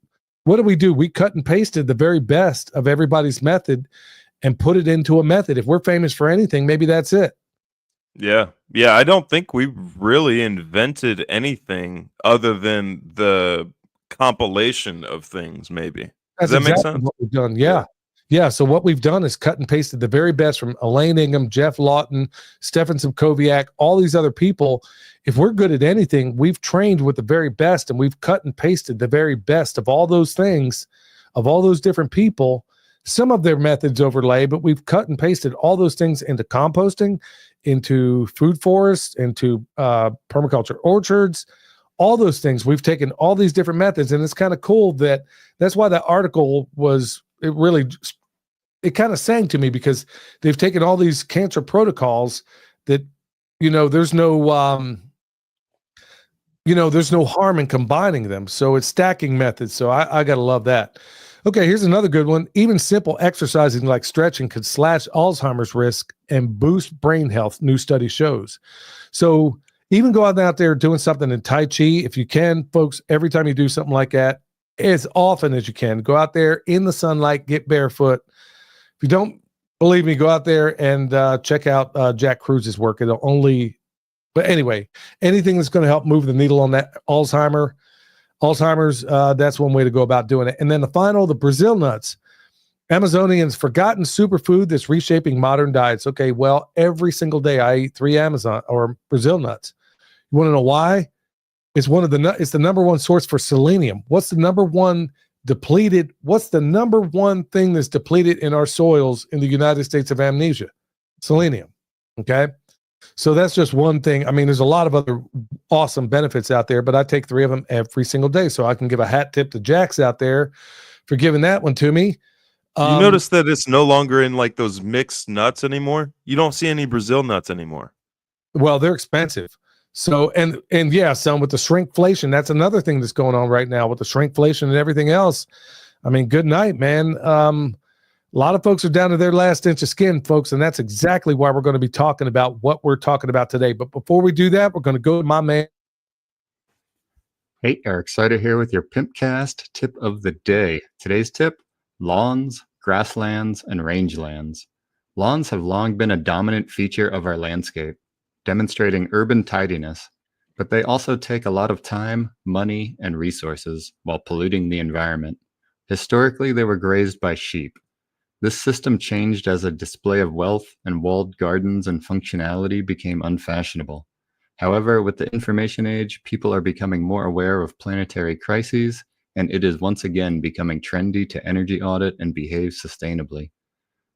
What did we do? We cut and pasted the very best of everybody's method and put it into a method. If we're famous for anything, maybe that's it.
Yeah. I don't think we really invented anything other than the compilation of things. Maybe. Does that make sense?
What we've done. Yeah. So what we've done is cut and pasted the very best from Elaine Ingham, Jeff Lawton, Stefan Simkowiak, all these other people. If we're good at anything, we've trained with the very best, and we've cut and pasted the very best of all those things, of all those different people. Some of their methods overlay, but we've cut and pasted all those things into composting, into food forests, into permaculture orchards, all those things. We've taken all these different methods, and it's kind of cool that's why that article was, it kind of sang to me, because they've taken all these cancer protocols that, there's no, there's no harm in combining them. So it's stacking methods. So I got to love that. Okay, here's another good one. Even simple exercising like stretching could slash Alzheimer's risk and boost brain health, new study shows. So even go out there doing something in Tai Chi, if you can, folks. Every time you do something like that, as often as you can, go out there in the sunlight, get barefoot. If you don't believe me, go out there and check out Jack Cruz's work. But anyway, anything that's going to help move the needle on that Alzheimer's, that's one way to go about doing it. And then the Brazil nuts, Amazonians' forgotten superfood that's reshaping modern diets. Okay, well, every single day I eat 3 Brazil nuts. You want to know why? It's it's the number one source for selenium. What's the number one thing that's depleted in our soils in the United States of amnesia? Selenium. Okay. So that's just one thing. I mean, there's a lot of other awesome benefits out there, but I take 3 of them every single day. So I can give a hat tip to Jax out there for giving that one to me.
You notice that it's no longer in like those mixed nuts anymore? You don't see any Brazil nuts anymore.
Well, they're expensive. So, and yeah, son, with the shrinkflation, that's another thing that's going on right now with the shrinkflation and everything else. I mean, good night, man. A lot of folks are down to their last inch of skin, folks, and that's exactly why we're going to be talking about what we're talking about today. But before we do that, we're going to go to my man.
Hey, Eric Sider here with your Pimpcast tip of the day. Today's tip: lawns, grasslands, and rangelands. Lawns have long been a dominant feature of our landscape, demonstrating urban tidiness, but they also take a lot of time, money, and resources while polluting the environment. Historically, they were grazed by sheep. This system changed as a display of wealth, and walled gardens and functionality became unfashionable. However, with the information age, people are becoming more aware of planetary crises, and it is once again becoming trendy to energy audit and behave sustainably.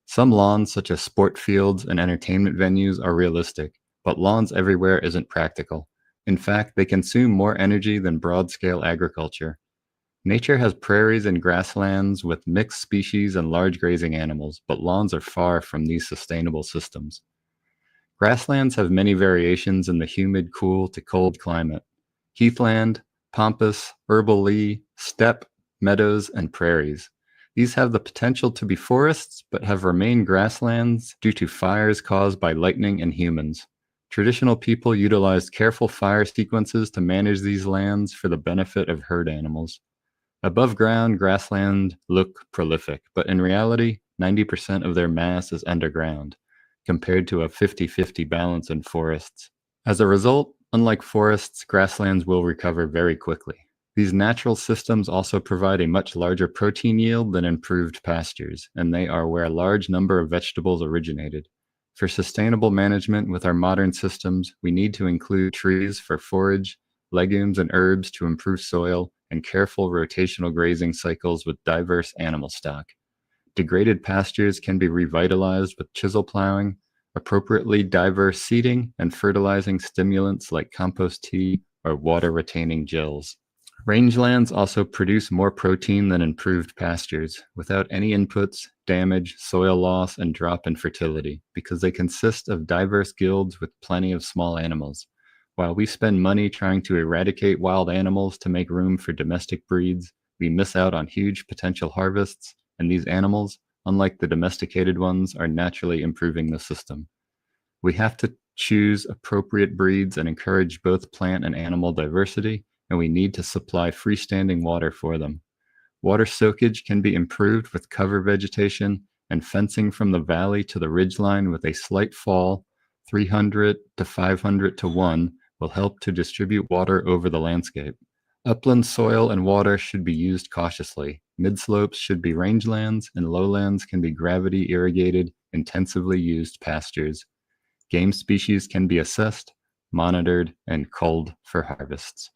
Some lawns, such as sport fields and entertainment venues, are realistic, but lawns everywhere isn't practical. In fact, they consume more energy than broad-scale agriculture. Nature has prairies and grasslands with mixed species and large grazing animals, but lawns are far from these sustainable systems. Grasslands have many variations in the humid, cool to cold climate: heathland, pampas, herbal lea, steppe, meadows, and prairies. These have the potential to be forests, but have remained grasslands due to fires caused by lightning and humans. Traditional people utilized careful fire sequences to manage these lands for the benefit of herd animals. Above ground, grassland look prolific, but in reality, 90% of their mass is underground, compared to a 50-50 balance in forests. As a result, unlike forests, grasslands will recover very quickly. These natural systems also provide a much larger protein yield than improved pastures, and they are where a large number of vegetables originated. For sustainable management with our modern systems, we need to include trees for forage, legumes and herbs to improve soil, and careful rotational grazing cycles with diverse animal stock. Degraded pastures can be revitalized with chisel plowing, appropriately diverse seeding, and fertilizing stimulants like compost tea or water-retaining gels. Rangelands also produce more protein than improved pastures, without any inputs, damage, soil loss, and drop in fertility, because they consist of diverse guilds with plenty of small animals. While we spend money trying to eradicate wild animals to make room for domestic breeds, we miss out on huge potential harvests, and these animals, unlike the domesticated ones, are naturally improving the system. We have to choose appropriate breeds and encourage both plant and animal diversity, and we need to supply freestanding water for them. Water soakage can be improved with cover vegetation and fencing from the valley to the ridgeline with a slight fall, 300 to 500 to 1, will help to distribute water over the landscape. Upland soil and water should be used cautiously. Midslopes should be rangelands, and lowlands can be gravity irrigated, intensively used pastures. Game species can be assessed, monitored, and culled for harvests.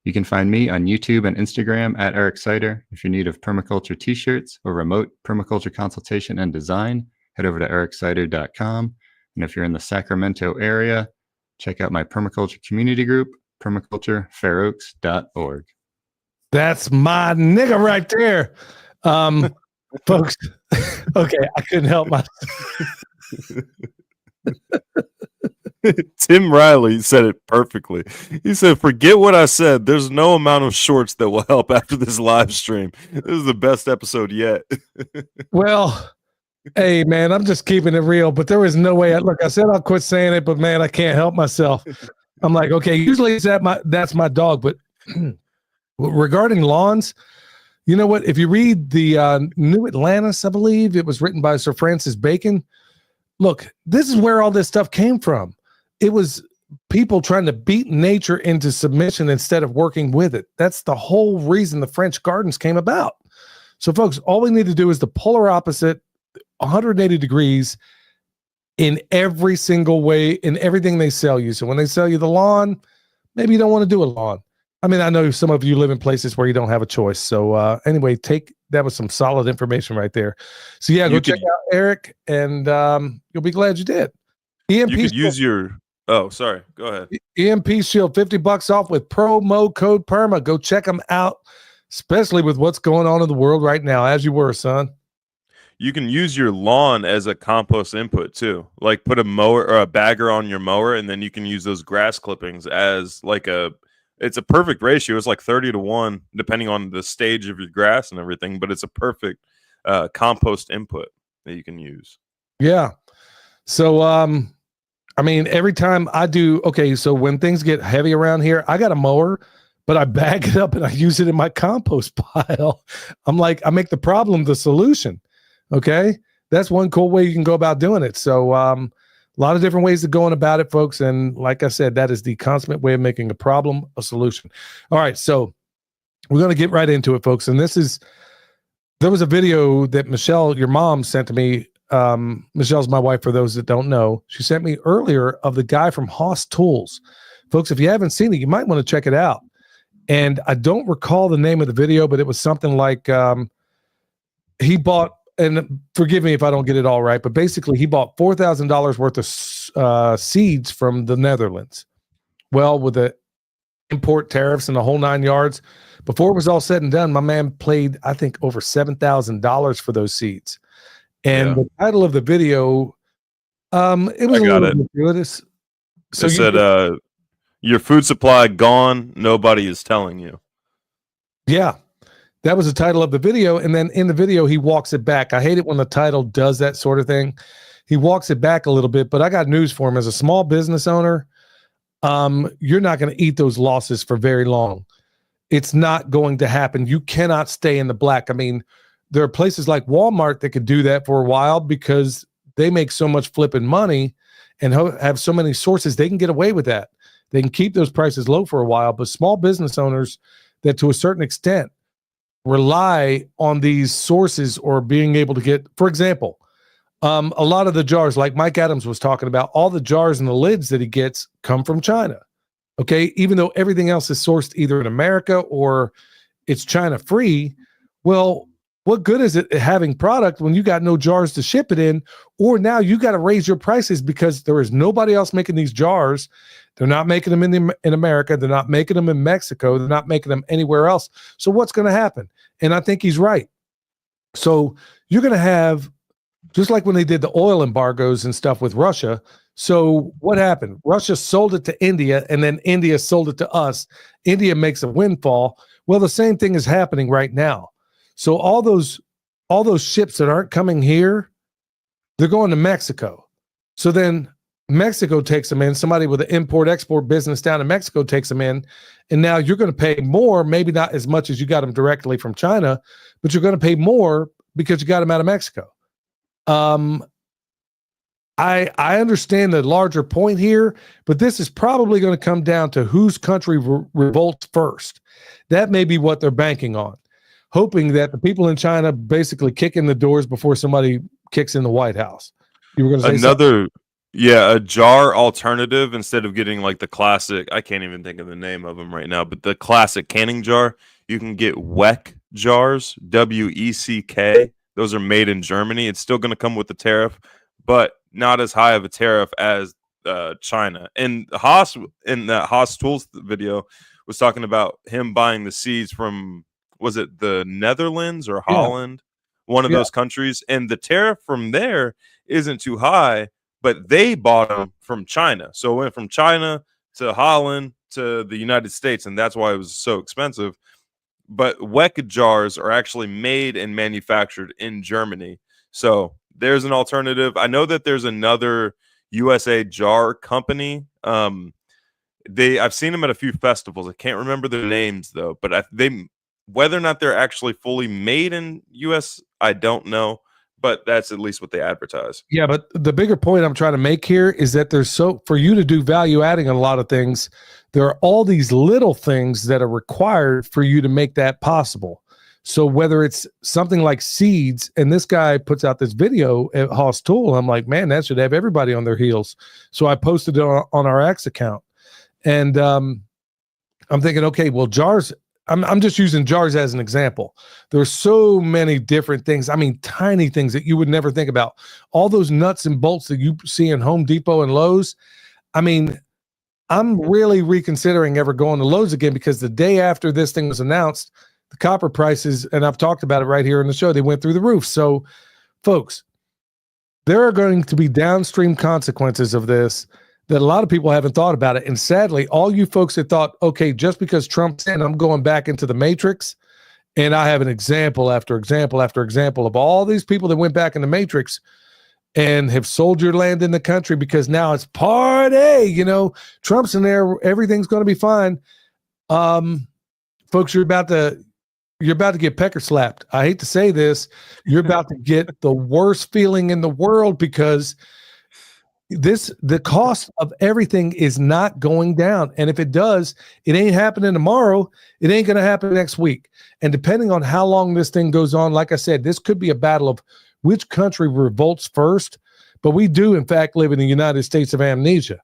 You can find me on YouTube and Instagram at Eric Sider. If you're in need of permaculture t-shirts or remote permaculture consultation and design, head over to ericsider.com. And if you're in the Sacramento area, check out my permaculture community group, permaculturefairoaks.org.
That's my nigga right there. Folks, okay, I couldn't help myself.
Tim Riley said it perfectly. He said, forget what I said. There's no amount of shorts that will help after this live stream. This is the best episode yet.
Well, hey, man, I'm just keeping it real, but there was no way. Look, I said I'll quit saying it, but, man, I can't help myself. I'm like, okay, usually that's my dog, but regarding lawns, you know what? If you read the New Atlantis, I believe, it was written by Sir Francis Bacon. Look, this is where all this stuff came from. It was people trying to beat nature into submission instead of working with it. That's the whole reason the French gardens came about. So, folks, all we need to do is the polar opposite, 180 degrees in every single way, in everything they sell you. So when they sell you the lawn, maybe you don't want to do a lawn. I mean, I know some of you live in places where you don't have a choice. So anyway, that was some solid information right there. So yeah, go check out Eric, and you'll be glad you did. EMP
you could use your, oh, sorry, go ahead.
EMP Shield, $50 off with promo code PERMA. Go check them out, especially with what's going on in the world right now, as you were, son.
You can use your lawn as a compost input too. Like put a mower or a bagger on your mower, and then you can use those grass clippings as like it's a perfect ratio. It's like 30 to 1, depending on the stage of your grass and everything, but it's a perfect compost input that you can use.
Yeah. So, I mean, every time I do, okay, so when things get heavy around here, I got a mower, but I bag it up and I use it in my compost pile. I'm like, I make the problem the solution. Okay. That's one cool way you can go about doing it. So, a lot of different ways of going about it, folks. And like I said, that is the consummate way of making a problem a solution. All right. So we're going to get right into it, folks. And there was a video that Michelle, your mom, sent to me. Michelle's my wife, for those that don't know. She sent me earlier of the guy from Hos Tools. Folks, if you haven't seen it, you might want to check it out. And I don't recall the name of the video, but it was something like he bought, and forgive me if I don't get it all right, but basically he bought $4,000 worth of seeds from the Netherlands. Well, with the import tariffs and the whole 9 yards, before it was all said and done, my man paid, I think, over $7,000 for those seeds. And the title of the video, it was a little gratuitous. So
it said, your food supply gone, nobody is telling you.
Yeah. That was the title of the video. And then in the video, he walks it back. I hate it when the title does that sort of thing. He walks it back a little bit, but I got news for him. As a small business owner, you're not going to eat those losses for very long. It's not going to happen. You cannot stay in the black. I mean, there are places like Walmart that could do that for a while because they make so much flipping money and have so many sources. They can get away with that. They can keep those prices low for a while, but small business owners, that to a certain extent rely on these sources or being able to get, for example, a lot of the jars, like Mike Adams was talking about, all the jars and the lids that he gets come from China. Okay. Even though everything else is sourced either in America or it's China free. Well, what good is it having product when you got no jars to ship it in, or now you got to raise your prices because there is nobody else making these jars. They're not making them in America. They're not making them in Mexico. They're not making them anywhere else. So what's going to happen? And I think he's right. So you're going to have, just like when they did the oil embargoes and stuff with Russia. So what happened? Russia sold it to India, and then India sold it to us. India makes a windfall. Well, the same thing is happening right now. So all those ships that aren't coming here, they're going to Mexico. So then Mexico takes them in. Somebody with an import-export business down in Mexico takes them in, and now you're going to pay more, maybe not as much as you got them directly from China, but you're going to pay more because you got them out of Mexico. I understand the larger point here, but this is probably going to come down to whose country revolts first. That may be what they're banking on, hoping that the people in China basically kick in the doors before somebody kicks in the White House. You were going to say
another, yeah, a jar alternative instead of getting like the classic. I can't even think of the name of them right now, but the classic canning jar. You can get WEC jars, WECK. Those are made in Germany. It's still going to come with the tariff, but not as high of a tariff as China. And Hos, in that Hos Tools video, was talking about him buying the seeds from, was it the Netherlands or Holland? One of those countries. And the tariff from there isn't too high, but they bought them from China. So it went from China to Holland to the United States, and that's why it was so expensive. But WEC jars are actually made and manufactured in Germany. So there's an alternative. I know that there's another USA jar company. I've seen them at a few festivals. I can't remember their names though, but whether or not they're actually fully made in US, I don't know, but that's at least what they advertise.
Yeah, but the bigger point I'm trying to make here is that for you to do value adding on a lot of things, there are all these little things that are required for you to make that possible. So whether it's something like seeds, and this guy puts out this video at Hos Tool, I'm like, man, that should have everybody on their heels. So I posted it on our X account. And I'm thinking, okay, well, jars, I'm just using jars as an example. There's so many different things. I mean, tiny things that you would never think about. All those nuts and bolts that you see in Home Depot and Lowe's. I mean, I'm really reconsidering ever going to Lowe's again, because the day after this thing was announced, the copper prices, and I've talked about it right here in the show, they went through the roof. So, folks, there are going to be downstream consequences of this that a lot of people haven't thought about it. And sadly, all you folks that thought, okay, just because Trump said I'm going back into the matrix, and I have an example after example after example of all these people that went back in the matrix and have sold your land in the country because now it's party, Trump's in there, everything's going to be fine. Folks, you're about to get pecker slapped. I hate to say this. You're about to get the worst feeling in the world, because the cost of everything is not going down. And if it does, it ain't happening tomorrow. It ain't going to happen next week. And depending on how long this thing goes on, like I said, this could be a battle of which country revolts first. But we do, in fact, live in the United States of amnesia.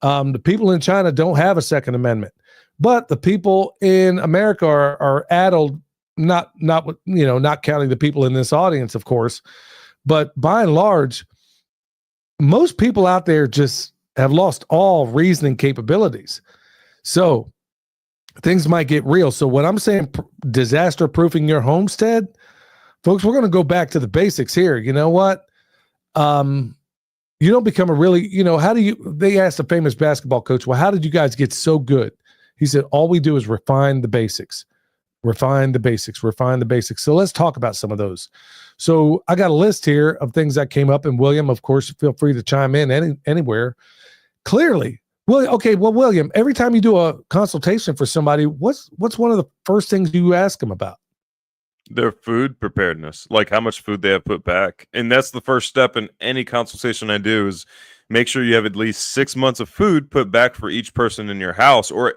The people in China don't have a Second Amendment, but the people in America are addled, not counting the people in this audience, of course. But by and large, most people out there just have lost all reasoning capabilities. So things might get real. So when I'm saying disaster proofing your homestead, folks, we're going to go back to the basics here. You know what? You don't become a really, they asked a famous basketball coach, well, how did you guys get so good? He said, all we do is refine the basics. Refine the basics. So let's talk about some of those. So I got a list here of things that came up, and William, of course, feel free to chime in anywhere. Clearly, William, every time you do a consultation for somebody, what's one of the first things you ask them about?
Their food preparedness, like how much food they have put back. And that's the first step in any consultation I do, is make sure you have at least 6 months of food put back for each person in your house, or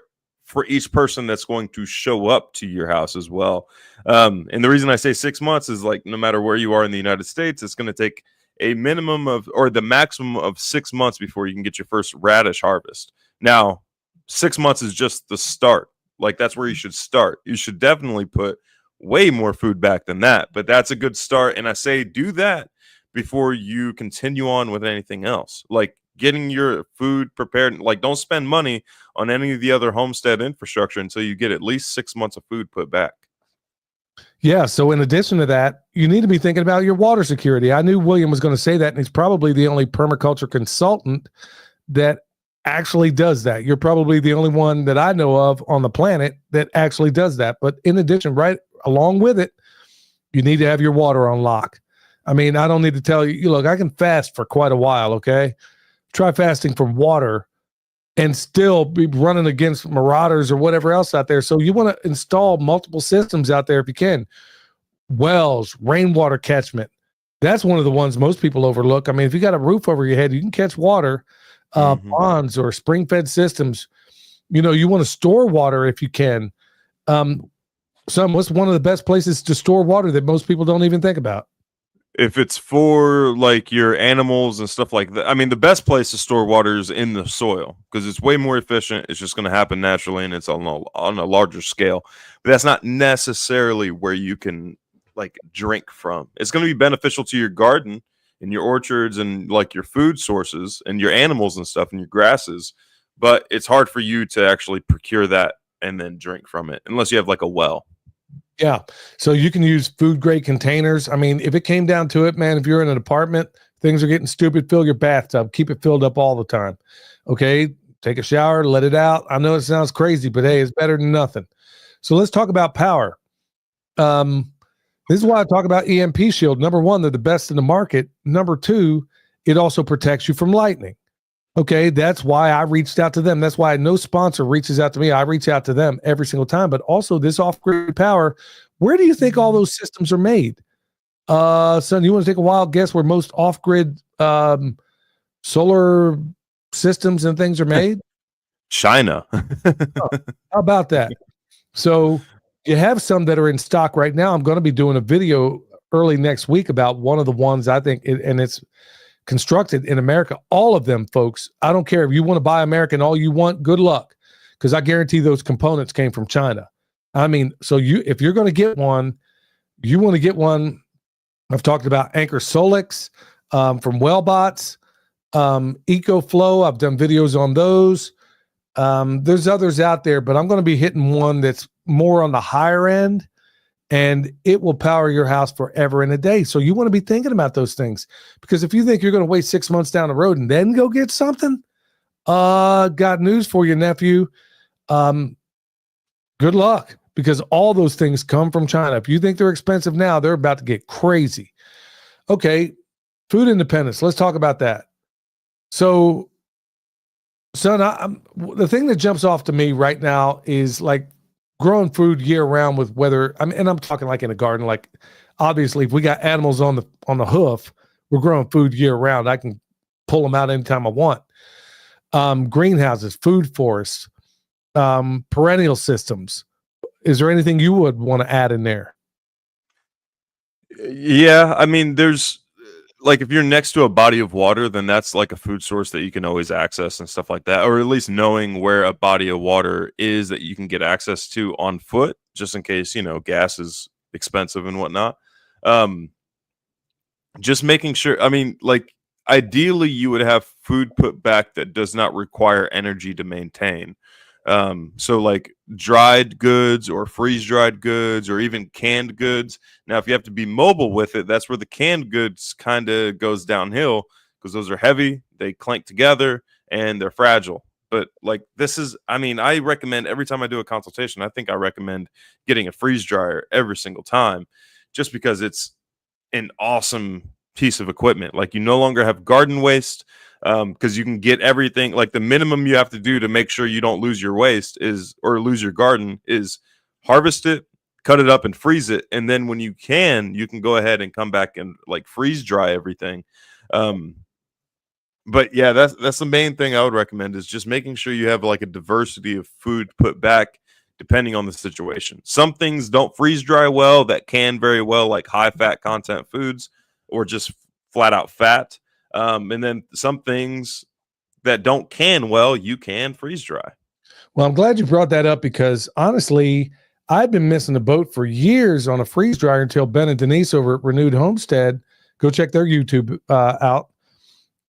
for each person that's going to show up to your house as well. And the reason I say 6 months is like no matter where you are in the United States, it's going to take a minimum of or the maximum of 6 months before you can get your first radish harvest. Now, 6 months is just the start. Like that's where you should start. You should definitely put way more food back than that, but that's a good start. And I say do that before you continue on with anything else. Like getting your food prepared, like don't spend money on any of the other homestead infrastructure until you get at least 6 months of food put back.
Yeah. So in addition to that, you need to be thinking about your water security. I knew William was going to say that, and he's probably the only permaculture consultant that actually does that. You're probably the only one that I know of on the planet that actually does that. But in addition, right along with it, you need to have your water on lock. I mean, I don't need to tell you, look, I can fast for quite a while. Okay. Try fasting from water and still be running against marauders or whatever else out there. So you want to install multiple systems out there if you can. Wells, rainwater catchment. That's one of the ones most people overlook. I mean, if you got a roof over your head, you can catch water. Ponds or spring-fed systems. You know, you want to store water if you can. What's one of the best places to store water that most people don't even think about?
If it's for like your animals and stuff like that, I mean, the best place to store water is in the soil because it's way more efficient. It's just going to happen naturally, and it's on a larger scale. But that's not necessarily where you can like drink from. It's going to be beneficial to your garden and your orchards and like your food sources and your animals and stuff and your grasses, but it's hard for you to actually procure that and then drink from it unless you have like a well.
Yeah. So you can use food grade containers. I mean, if it came down to it, man, if you're in an apartment, things are getting stupid, fill your bathtub, keep it filled up all the time. Okay. Take a shower, let it out. I know it sounds crazy, but hey, it's better than nothing. So let's talk about power. This is why I talk about EMP Shield. Number one, they're the best in the market. Number two, it also protects you from lightning. Okay, that's why I reached out to them. That's why no sponsor reaches out to me. I reach out to them every single time. But also this off-grid power, where do you think all those systems are made? Son, you want to take a wild guess where most off-grid solar systems and things are made?
China.
How about that? So you have some that are in stock right now. I'm going to be doing a video early next week about one of the ones I think, and it's constructed in America. All of them, folks. I don't care if you want to buy American all you want. Good luck, because I guarantee those components came from China. I mean, so if you're going to get one, you want to get one. I've talked about Anchor Solix from Wellbots, EcoFlow. I've done videos on those. There's others out there, but I'm going to be hitting one that's more on the higher end, and it will power your house forever and a day. So you want to be thinking about those things, because if you think you're going to wait 6 months down the road and then go get something, got news for you, nephew. Good luck, because all those things come from China. If you think they're expensive now, they're about to get crazy. Okay. Food independence. Let's talk about that. So, son, the thing that jumps off to me right now is like growing food year round with weather. And I'm talking like in a garden. Like obviously, if we got animals on the hoof, we're growing food year round. I can pull them out anytime I want. Greenhouses, food forests, perennial systems. Is there anything you would want to add in there?
Yeah, I mean, there's like if you're next to a body of water, then that's like a food source that you can always access and stuff like that, or at least knowing where a body of water is that you can get access to on foot, just in case, gas is expensive and whatnot. Just making sure, I mean, like ideally you would have food put back that does not require energy to maintain. So like dried goods or freeze dried goods or even canned goods. Now, if you have to be mobile with it, that's where the canned goods kind of goes downhill, because those are heavy, they clank together, and they're fragile. But like I recommend every time I do a consultation, I think I recommend getting a freeze dryer every single time, just because it's an awesome piece of equipment. Like you no longer have garden waste, because you can get everything. Like the minimum you have to do to make sure you don't lose your waste or lose your garden is harvest it, cut it up and freeze it. And then when you can go ahead and come back and like freeze dry everything. But yeah, that's the main thing I would recommend is just making sure you have like a diversity of food put back depending on the situation. Some things don't freeze dry well that can very well, like high fat content foods or just flat out fat. And then some things that don't can well, you can freeze dry.
Well, I'm glad you brought that up because honestly, I've been missing the boat for years on a freeze dryer until Ben and Denise over at Renewed Homestead. Go check their YouTube out.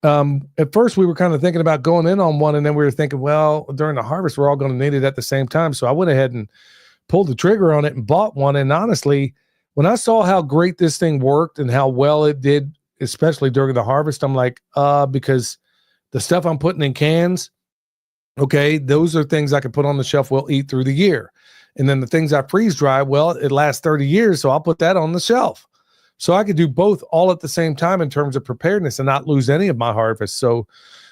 At first, we were kind of thinking about going in on one, and then we were thinking, well, during the harvest, we're all going to need it at the same time. So I went ahead and pulled the trigger on it and bought one. And honestly, when I saw how great this thing worked and how well it did, especially during the harvest, I'm like, because the stuff I'm putting in cans, okay, those are things I can put on the shelf we'll eat through the year. And then the things I freeze dry, well, it lasts 30 years, so I'll put that on the shelf. So I could do both all at the same time in terms of preparedness and not lose any of my harvest. So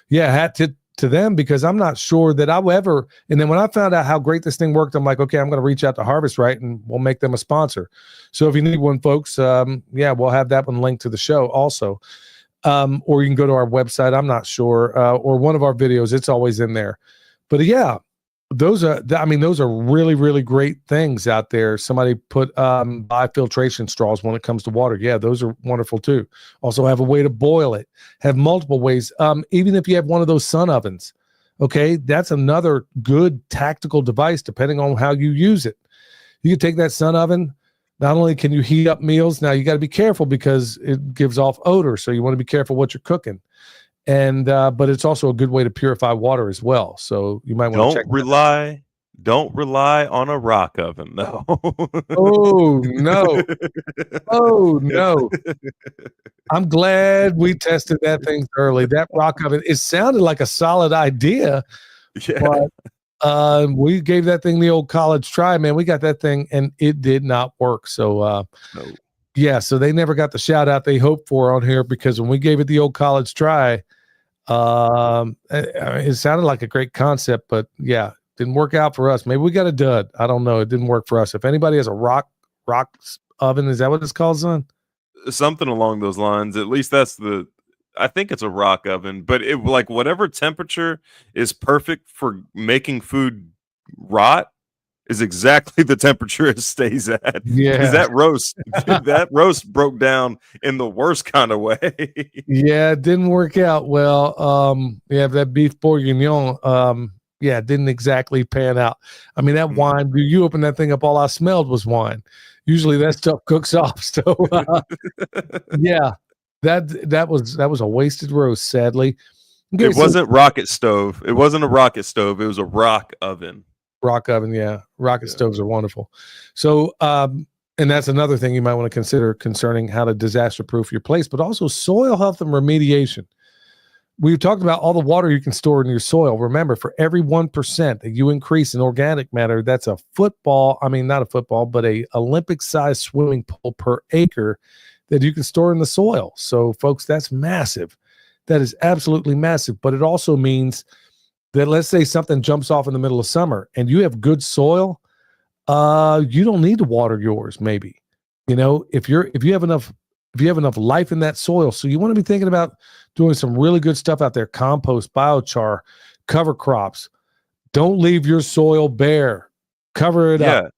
yeah, hat to them because I'm not sure that I will ever. And then when I found out how great this thing worked, I'm like, okay, I'm going to reach out to Harvest Right and we'll make them a sponsor. So if you need one, folks, yeah, we'll have that one linked to the show also. Or you can go to our website. I'm not sure, or one of our videos. It's always in there. But yeah, those are really, really great things out there. Somebody put biofiltration straws when it comes to water. Yeah, those are wonderful too. Also have a way to boil it. Have multiple ways. Even if you have one of those sun ovens, okay, that's another good tactical device depending on how you use it. You can take that sun oven. Not only can you heat up meals, now you got to be careful because it gives off odor. So you want to be careful what you're cooking. And but it's also a good way to purify water as well. So you might want to check.
Don't rely on a rock oven, though.
Oh no. Oh no. I'm glad we tested that thing early. That rock oven, it sounded like a solid idea.
Yeah.
But we gave that thing the old college try, man. We got that thing and it did not work. So
No.
yeah, so they never got the shout out they hoped for on here because when we gave it the old college try, it sounded like a great concept, but yeah, didn't work out for us. Maybe we got a dud. I don't know. It didn't work for us. If anybody has a rock oven, is that what it's called, son?
Something along those lines. At least I think it's a rock oven, but it like whatever temperature is perfect for making food rot is exactly the temperature it stays at.
Yeah.
Because that roast broke down in the worst kind of way.
Yeah, it didn't work out well. Yeah, that beef bourguignon, yeah, it didn't exactly pan out. I mean, that wine, you opened that thing up, all I smelled was wine. Usually that stuff cooks off. So yeah, that was a wasted roast, sadly. Okay,
it wasn't rocket stove. It wasn't a rocket stove. It was a rock oven.
Rock oven, yeah. Rocket stoves are wonderful. So, and that's another thing you might want to consider concerning how to disaster-proof your place, but also soil health and remediation. We've talked about all the water you can store in your soil. Remember, for every 1% that you increase in organic matter, that's a not a football, but a Olympic-sized swimming pool per acre that you can store in the soil. So, folks, that's massive. That is absolutely massive. But it also means that let's say something jumps off in the middle of summer and you have good soil, you don't need to water yours. Maybe, if you have enough life in that soil. So you want to be thinking about doing some really good stuff out there: compost, biochar, cover crops. Don't leave your soil bare. Cover it up.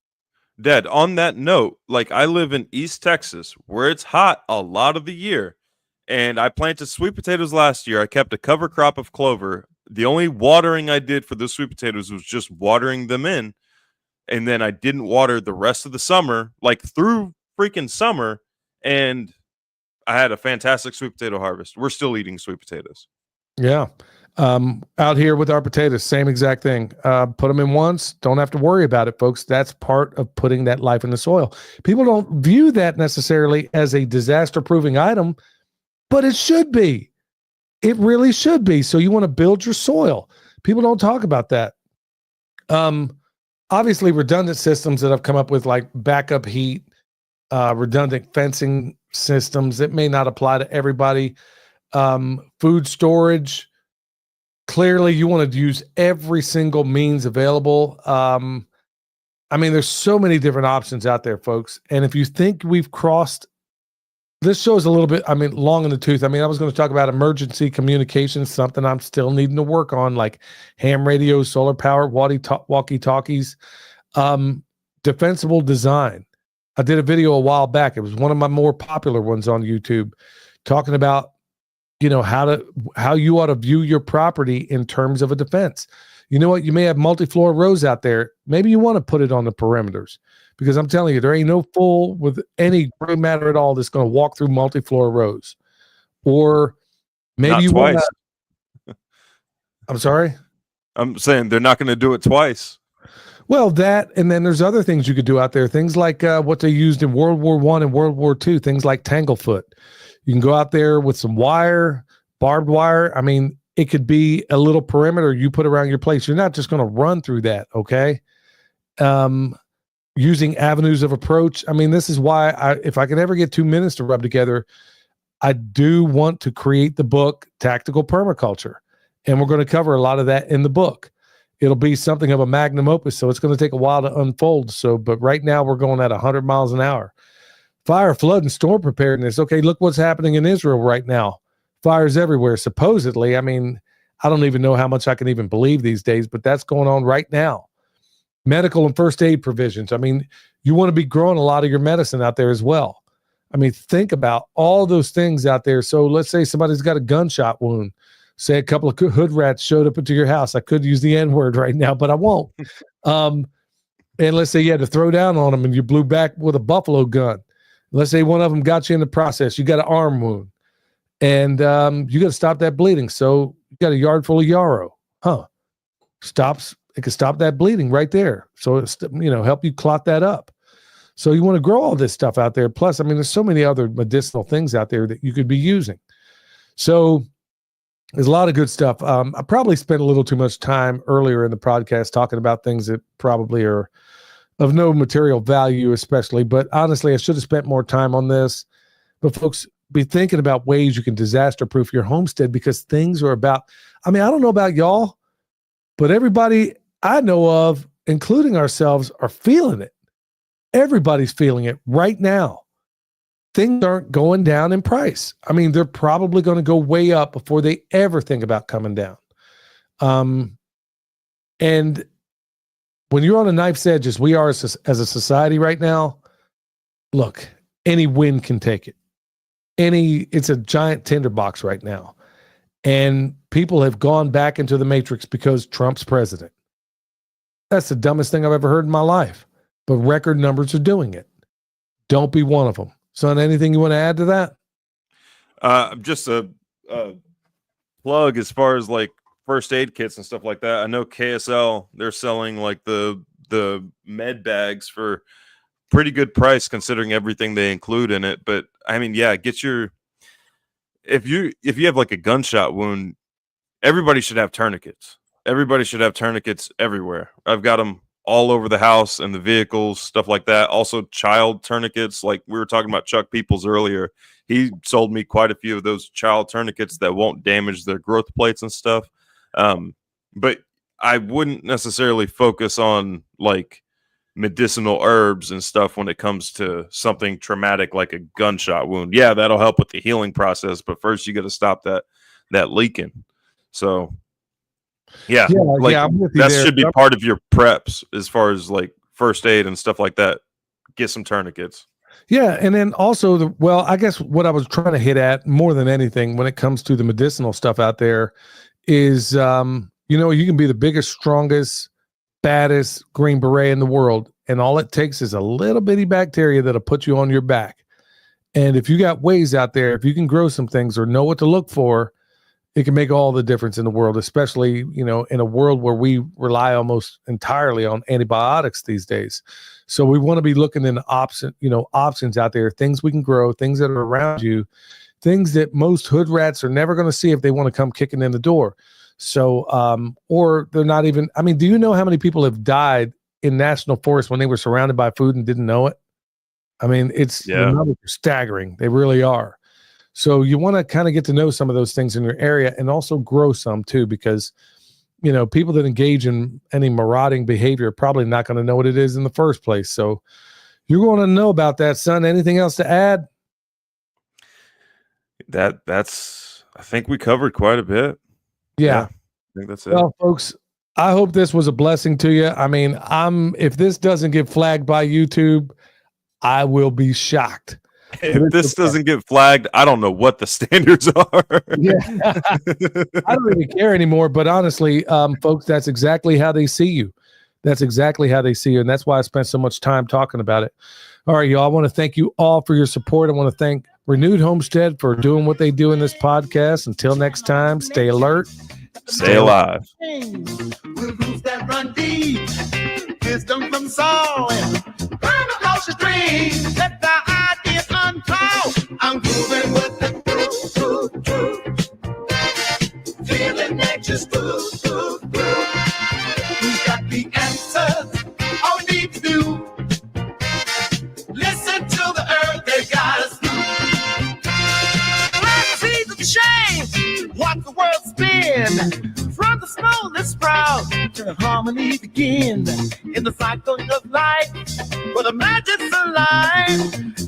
Dad, on that note, like I live in East Texas where it's hot a lot of the year, and I planted sweet potatoes last year. I kept a cover crop of clover. The only watering I did for those sweet potatoes was just watering them in. And then I didn't water the rest of the summer, like through freaking summer. And I had a fantastic sweet potato harvest. We're still eating sweet potatoes.
Yeah. Out here with our potatoes, same exact thing. Put them in once. Don't have to worry about it, folks. That's part of putting that life in the soil. People don't view that necessarily as a disaster-proofing item, but it should be. It really should be. So you want to build your soil. People don't talk about that. Obviously, redundant systems that I've come up with, like backup heat, redundant fencing systems, it may not apply to everybody. Food storage. Clearly, you want to use every single means available. There's so many different options out there, folks. And if you think we've crossed this show is a little bit, I mean, long in the tooth. I mean, I was going to talk about emergency communications, something I'm still needing to work on, like ham radios, solar power, walkie-talkies, defensible design. I did a video a while back. It was one of my more popular ones on YouTube, talking about, how you ought to view your property in terms of a defense. You know what? You may have multi-floor rows out there. Maybe you want to put it on the perimeters, because I'm telling you, there ain't no fool with any gray matter at all that's going to walk through multi-floor rows. Or maybe
Not
you want
twice.
to. I'm sorry?
I'm saying they're not going to do it twice.
Well, that, and then there's other things you could do out there. Things like what they used in World War I and World War II, things like Tanglefoot. You can go out there with some wire, barbed wire. I mean, it could be a little perimeter you put around your place. You're not just going to run through that, okay? Using avenues of approach. I mean, this is why if I can ever get 2 minutes to rub together, I do want to create the book, Tactical Permaculture. And we're going to cover a lot of that in the book. It'll be something of a magnum opus, so it's going to take a while to unfold. But right now we're going at 100 miles an hour. Fire, flood, and storm preparedness. Okay, look what's happening in Israel right now. Fires everywhere, supposedly. I mean, I don't even know how much I can even believe these days, but that's going on right now. Medical and first aid provisions. I mean, you want to be growing a lot of your medicine out there as well. I mean, think about all those things out there. So let's say somebody's got a gunshot wound. Say a couple of hood rats showed up into your house. I could use the N-word right now, but I won't. And let's say you had to throw down on them and you blew back with a buffalo gun. Let's say one of them got you in the process. You got an arm wound. And you got to stop that bleeding. So you got a yard full of yarrow. It can stop that bleeding right there. So it's, help you clot that up. So you want to grow all this stuff out there. Plus, I mean, there's so many other medicinal things out there that you could be using. So there's a lot of good stuff. I probably spent a little too much time earlier in the podcast talking about things that probably are of no material value, especially. But honestly, I should have spent more time on this. But folks, be thinking about ways you can disaster-proof your homestead, because things are about, I mean, I don't know about y'all, but everybody I know of, including ourselves, are feeling it. Everybody's feeling it right now. Things aren't going down in price. I mean, they're probably going to go way up before they ever think about coming down. And when you're on a knife's edge, as we are as a society right now, look, any wind can take it. It's a giant tinderbox right now. And people have gone back into the matrix because Trump's president. That's the dumbest thing I've ever heard in my life. But record numbers are doing it. Don't be one of them. Son, anything you want to add to that?
Just a plug as far as like first aid kits and stuff like that. I know KSL, they're selling like the med bags for pretty good price considering everything they include in it. But I mean, yeah, if you have like a gunshot wound, everybody should have tourniquets. Everybody should have tourniquets everywhere. I've got them all over the house and the vehicles, stuff like that. Also child tourniquets. Like we were talking about Chuck Peoples earlier. He sold me quite a few of those child tourniquets that won't damage their growth plates and stuff. But I wouldn't necessarily focus on like medicinal herbs and stuff when it comes to something traumatic like a gunshot wound. Yeah, that'll help with the healing process, but first you got to stop that leaking. So yeah, that should be part of your preps as far as like first aid and stuff like that. Get some tourniquets.
Yeah, and then also I guess what I was trying to hit at more than anything when it comes to the medicinal stuff out there is you can be the biggest, strongest, baddest Green Beret in the world, and all it takes is a little bitty bacteria that'll put you on your back. And if you got ways out there, if you can grow some things or know what to look for, it can make all the difference in the world, especially, in a world where we rely almost entirely on antibiotics these days. So we want to be looking into options out there, things we can grow, things that are around you, things that most hood rats are never going to see if they want to come kicking in the door. So, or they're not even, I mean, do you know how many people have died in national forests when they were surrounded by food and didn't know it? I mean, the numbers are staggering. They really are. So you want to kind of get to know some of those things in your area and also grow some too, because, people that engage in any marauding behavior are probably not going to know what it is in the first place. So you're going to know about that, son. Anything else to add?
That's I think we covered quite a bit.
Yeah.
I think that's it.
Well, folks, I hope this was a blessing to you. I mean, if this doesn't get flagged by YouTube, I will be shocked.
If this doesn't get flagged, I don't know what the standards are.
Yeah. I don't even care anymore. But honestly, folks, that's exactly how they see you. That's exactly how they see you. And that's why I spent so much time talking about it. All right, y'all. I want to thank you all for your support. I want to thank Renewed Homestead for doing what they do in this podcast. Until next time, stay alert.
Stay alive.
Roots that run deep, wisdom from soul, run across the stream. Let the ideas unfold. I'm grooving with the groove. Feeling nature's groove. Who's got the answers? All we need to do. Listen to the earth, they got us through. Let's see the change. Watch the world spin. From the smallest sprout to harmony begin in the cycle of life. For the magic's alive.